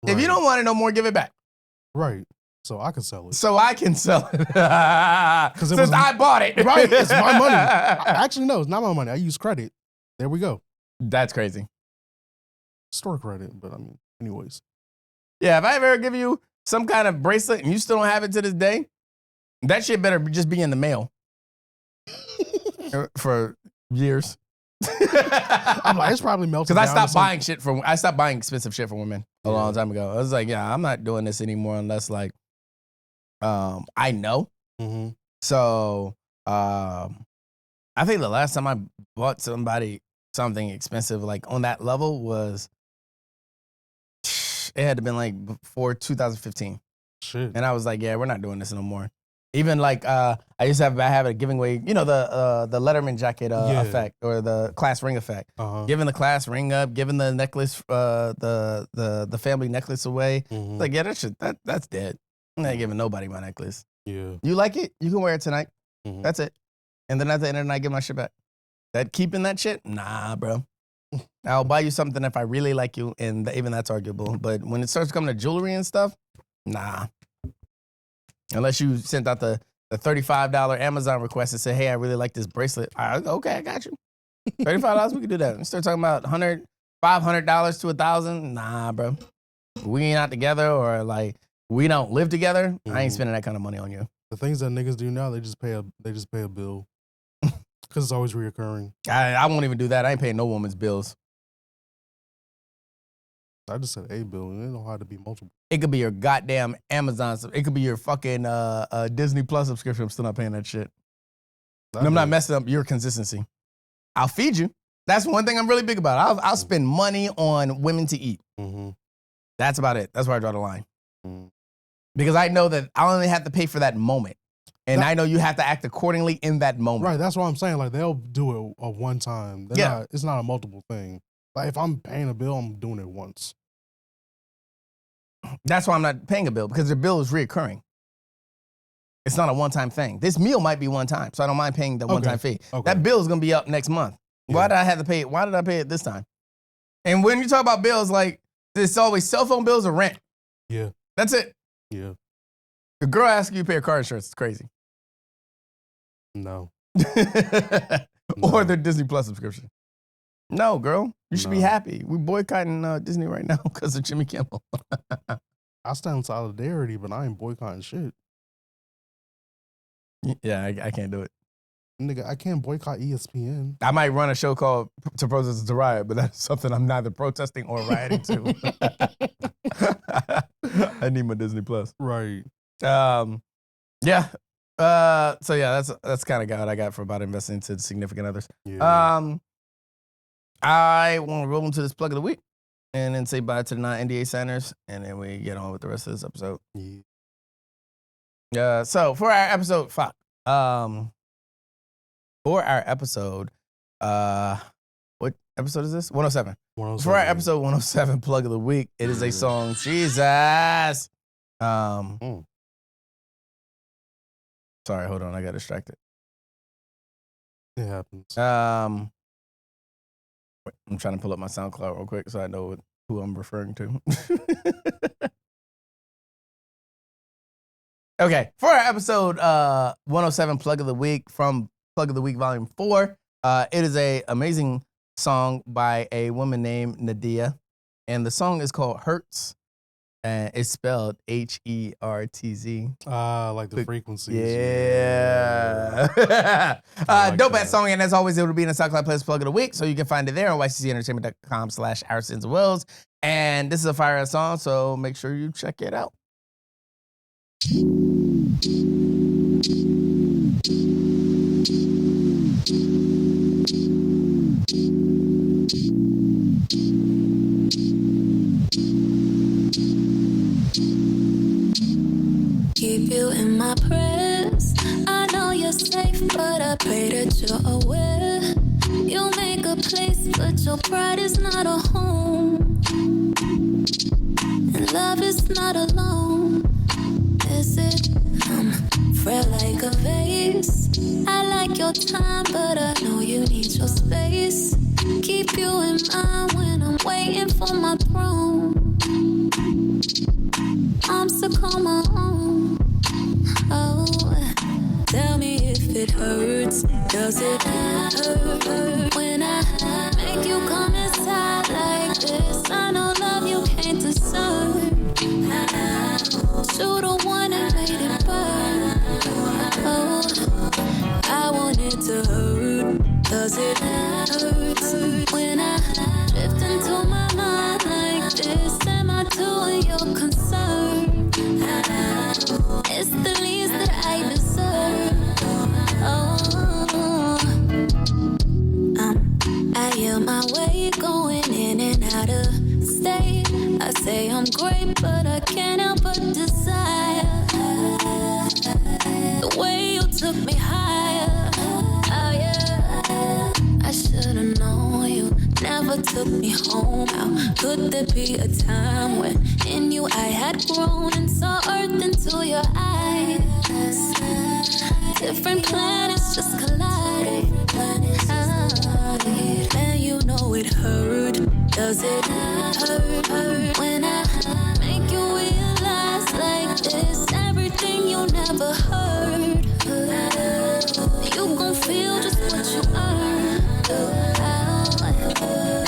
Right. If you don't want it no more, give it back. Right. So I can sell it. So I can sell it. Since I bought it. Right. It's my money. Actually, no, it's not my money. I use credit. There we go. That's crazy. Store credit, but I mean, anyways. Yeah, if I ever give you some kind of bracelet and you still don't have it to this day, that shit better just be in the mail for years. I'm like, it's probably melted Because down. I stopped buying expensive shit for women a long time ago. I was like, yeah, I'm not doing this anymore unless like I know. Mm-hmm. So I think the last time I bought somebody something expensive like on that level was it had to been like before 2015. Shit. And I was like, yeah, we're not doing this no more. Even like I used to have a bad habit of giving away, you know, the Letterman jacket effect or the class ring effect. Giving the class ring up, giving the necklace, the family necklace away. Mm-hmm. Like, yeah, that's dead. I'm not giving nobody my necklace. Yeah. You like it? You can wear it tonight. Mm-hmm. That's it. And then at the end of the night, give my shit back. That keeping that shit? Nah, bro. I'll buy you something if I really like you, and even that's arguable. But when it starts coming to jewelry and stuff, nah. Unless you sent out the $35 Amazon request and said, hey, I really like this bracelet. Okay, I got you. $35, we can do that. We start talking about $500 to $1,000. Nah, bro. We ain't out together or like we don't live together. Mm-hmm. I ain't spending that kind of money on you. The things that niggas do now, they just pay a bill. Because it's always reoccurring. I won't even do that. I ain't paying no woman's bills. I just said a bill, and it don't have to be multiple. It could be your goddamn Amazon. It could be your fucking Disney Plus subscription. I'm still not paying that shit. And I'm not messing up your consistency. I'll feed you. That's one thing I'm really big about. I'll spend money on women to eat. Mm-hmm. That's about it. That's where I draw the line. Mm-hmm. Because I know that I only have to pay for that moment. And I know you have to act accordingly in that moment. Right, that's what I'm saying. Like, they'll do it a one time. It's not a multiple thing. Like, if I'm paying a bill, I'm doing it once. That's why I'm not paying a bill, because the bill is reoccurring. It's not a one-time thing. This meal might be one time, so I don't mind paying the one-time fee. Okay. That bill is going to be up next month. Yeah. Why did I have to pay it? Why did I pay it this time? And when you talk about bills, like, it's always cell phone bills or rent. Yeah. That's it. Yeah. The girl asks you to pay her car insurance. It's crazy. No. Or their Disney Plus subscription. No, girl. You should be happy. We're boycotting Disney right now because of Jimmy Kimmel. I stand in solidarity, but I ain't boycotting shit. Yeah, I can't do it. Nigga, I can't boycott ESPN. I might run a show called To Protest to Riot, but that's something I'm neither protesting or rioting to. I need my Disney Plus. Right. Yeah. So yeah, that's kind of what I got for about investing into significant others. Yeah. I want to roll into this plug of the week and then say bye to the non-NDA signers, and then we get on with the rest of this episode. Yeah. So for our episode, what episode is this? 107. For our episode 107 plug of the week, it is a song, Jesus. Sorry, hold on, I got distracted. It happens. I'm trying to pull up my SoundCloud real quick so I know who I'm referring to. Okay, for our episode 107 Plug of the Week from Plug of the Week Volume 4, it is an amazing song by a woman named Nadiya, and the song is called Hertz, and it's spelled Hertz. Like the frequencies. Yeah. Dope ass song, and as always, it will be in the SoundCloud playlist Plug of the Week, so you can find it there on yccentertainment.com/oursinsandwoes. And this is a fire ass song, so make sure you check it out. Keep you in my prayers. I know you're safe, but I pray that you're aware. You make a place, but your pride is not a home. And love is not alone. Is it? I'm frail like a vase. I like your time, but I know you need your space. Keep you in mind when I'm waiting for my throne. I'm stuck on my own. Oh, tell me if it hurts. Does it hurt when I make you come inside like this? I know love you can't deserve. Shoot a one and made it burn. Oh, I want it to hurt. Does it hurt when I drift into my mind like this? Am I doing your concern? It's the least that I deserve. Oh, I am my way, going in and out of state. I say I'm great, but I can't help but desire the way you took me higher. Oh yeah, I should've known you never took me home. How could there be a time when in you I had grown and saw earth into your eyes? Different planets just collided. And you know it hurt. Does it hurt when I make you realize like this? Everything you never heard. You gon' feel just what you earn.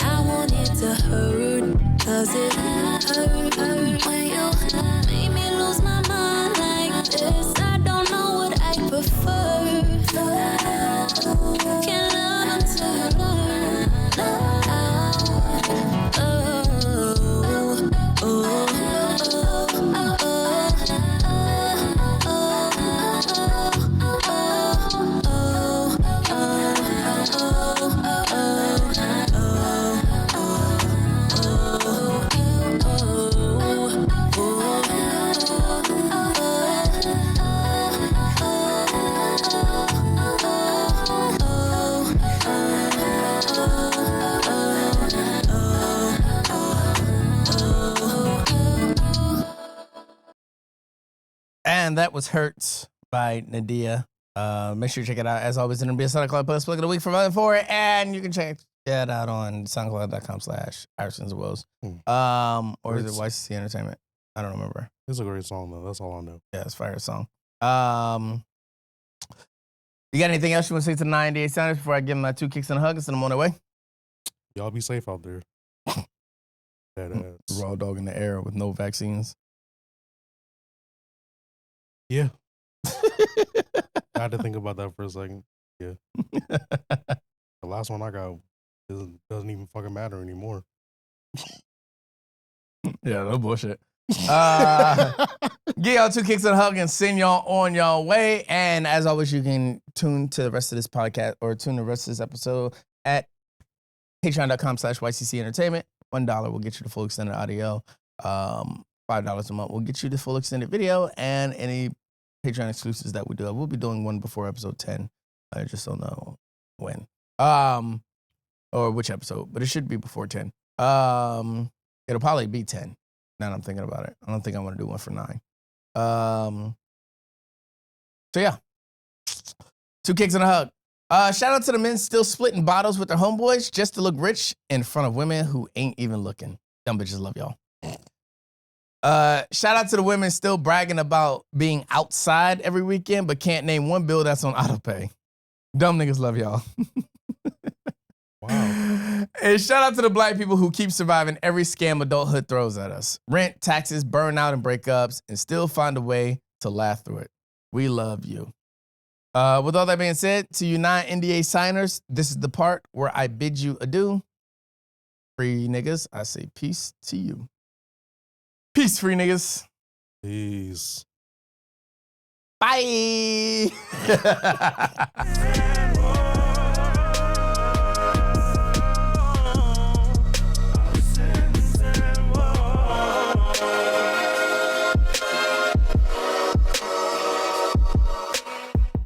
I want it to hurt. Does it hurt when you made me lose my mind like this? I don't know what I prefer. Can't love until you learn. Oh, oh, oh, oh. And that was Hertz by Nadiya. Make sure you check it out. As always, it'll be a SoundCloud post plug of the week from Volume 4. And you can check that out on soundcloud.com/oursinsandwoes. Or is it YCC Entertainment? I don't remember. It's a great song, though. That's all I know. Yeah, it's a fire song. You got anything else you want to say to the 98 Sounders before I give them my 2 kicks and a hug and send them on their way? Y'all be safe out there. That ass. Raw dog in the air with no vaccines. Yeah. I had to think about that for a second. Yeah. The last one I got doesn't even fucking matter anymore. Yeah, no bullshit. Give y'all 2 kicks and a hug and send y'all on y'all way. And as always, you can tune to the rest of this podcast or tune the rest of this episode at patreon.com/YCC Entertainment. $1 will get you the full extended audio. $5 a month will get you the full extended video and any Patreon exclusives that we do. We'll be doing one before episode 10. I just don't know when. Or which episode, but it should be before 10. It'll probably be 10. Now that I'm thinking about it. I don't think I want to do one for 9. So yeah. 2 kicks and a hug. Shout out to the men still splitting bottles with their homeboys just to look rich in front of women who ain't even looking. Dumb bitches love y'all. Shout out to the women still bragging about being outside every weekend, but can't name one bill that's on autopay. Dumb niggas love y'all. Wow. And shout out to the black people who keep surviving every scam adulthood throws at us. Rent, taxes, burnout, and breakups, and still find a way to laugh through it. We love you. With all that being said, to you non-NDA signers, this is the part where I bid you adieu. Free niggas, I say peace to you. Peace, free niggas. Peace. Bye.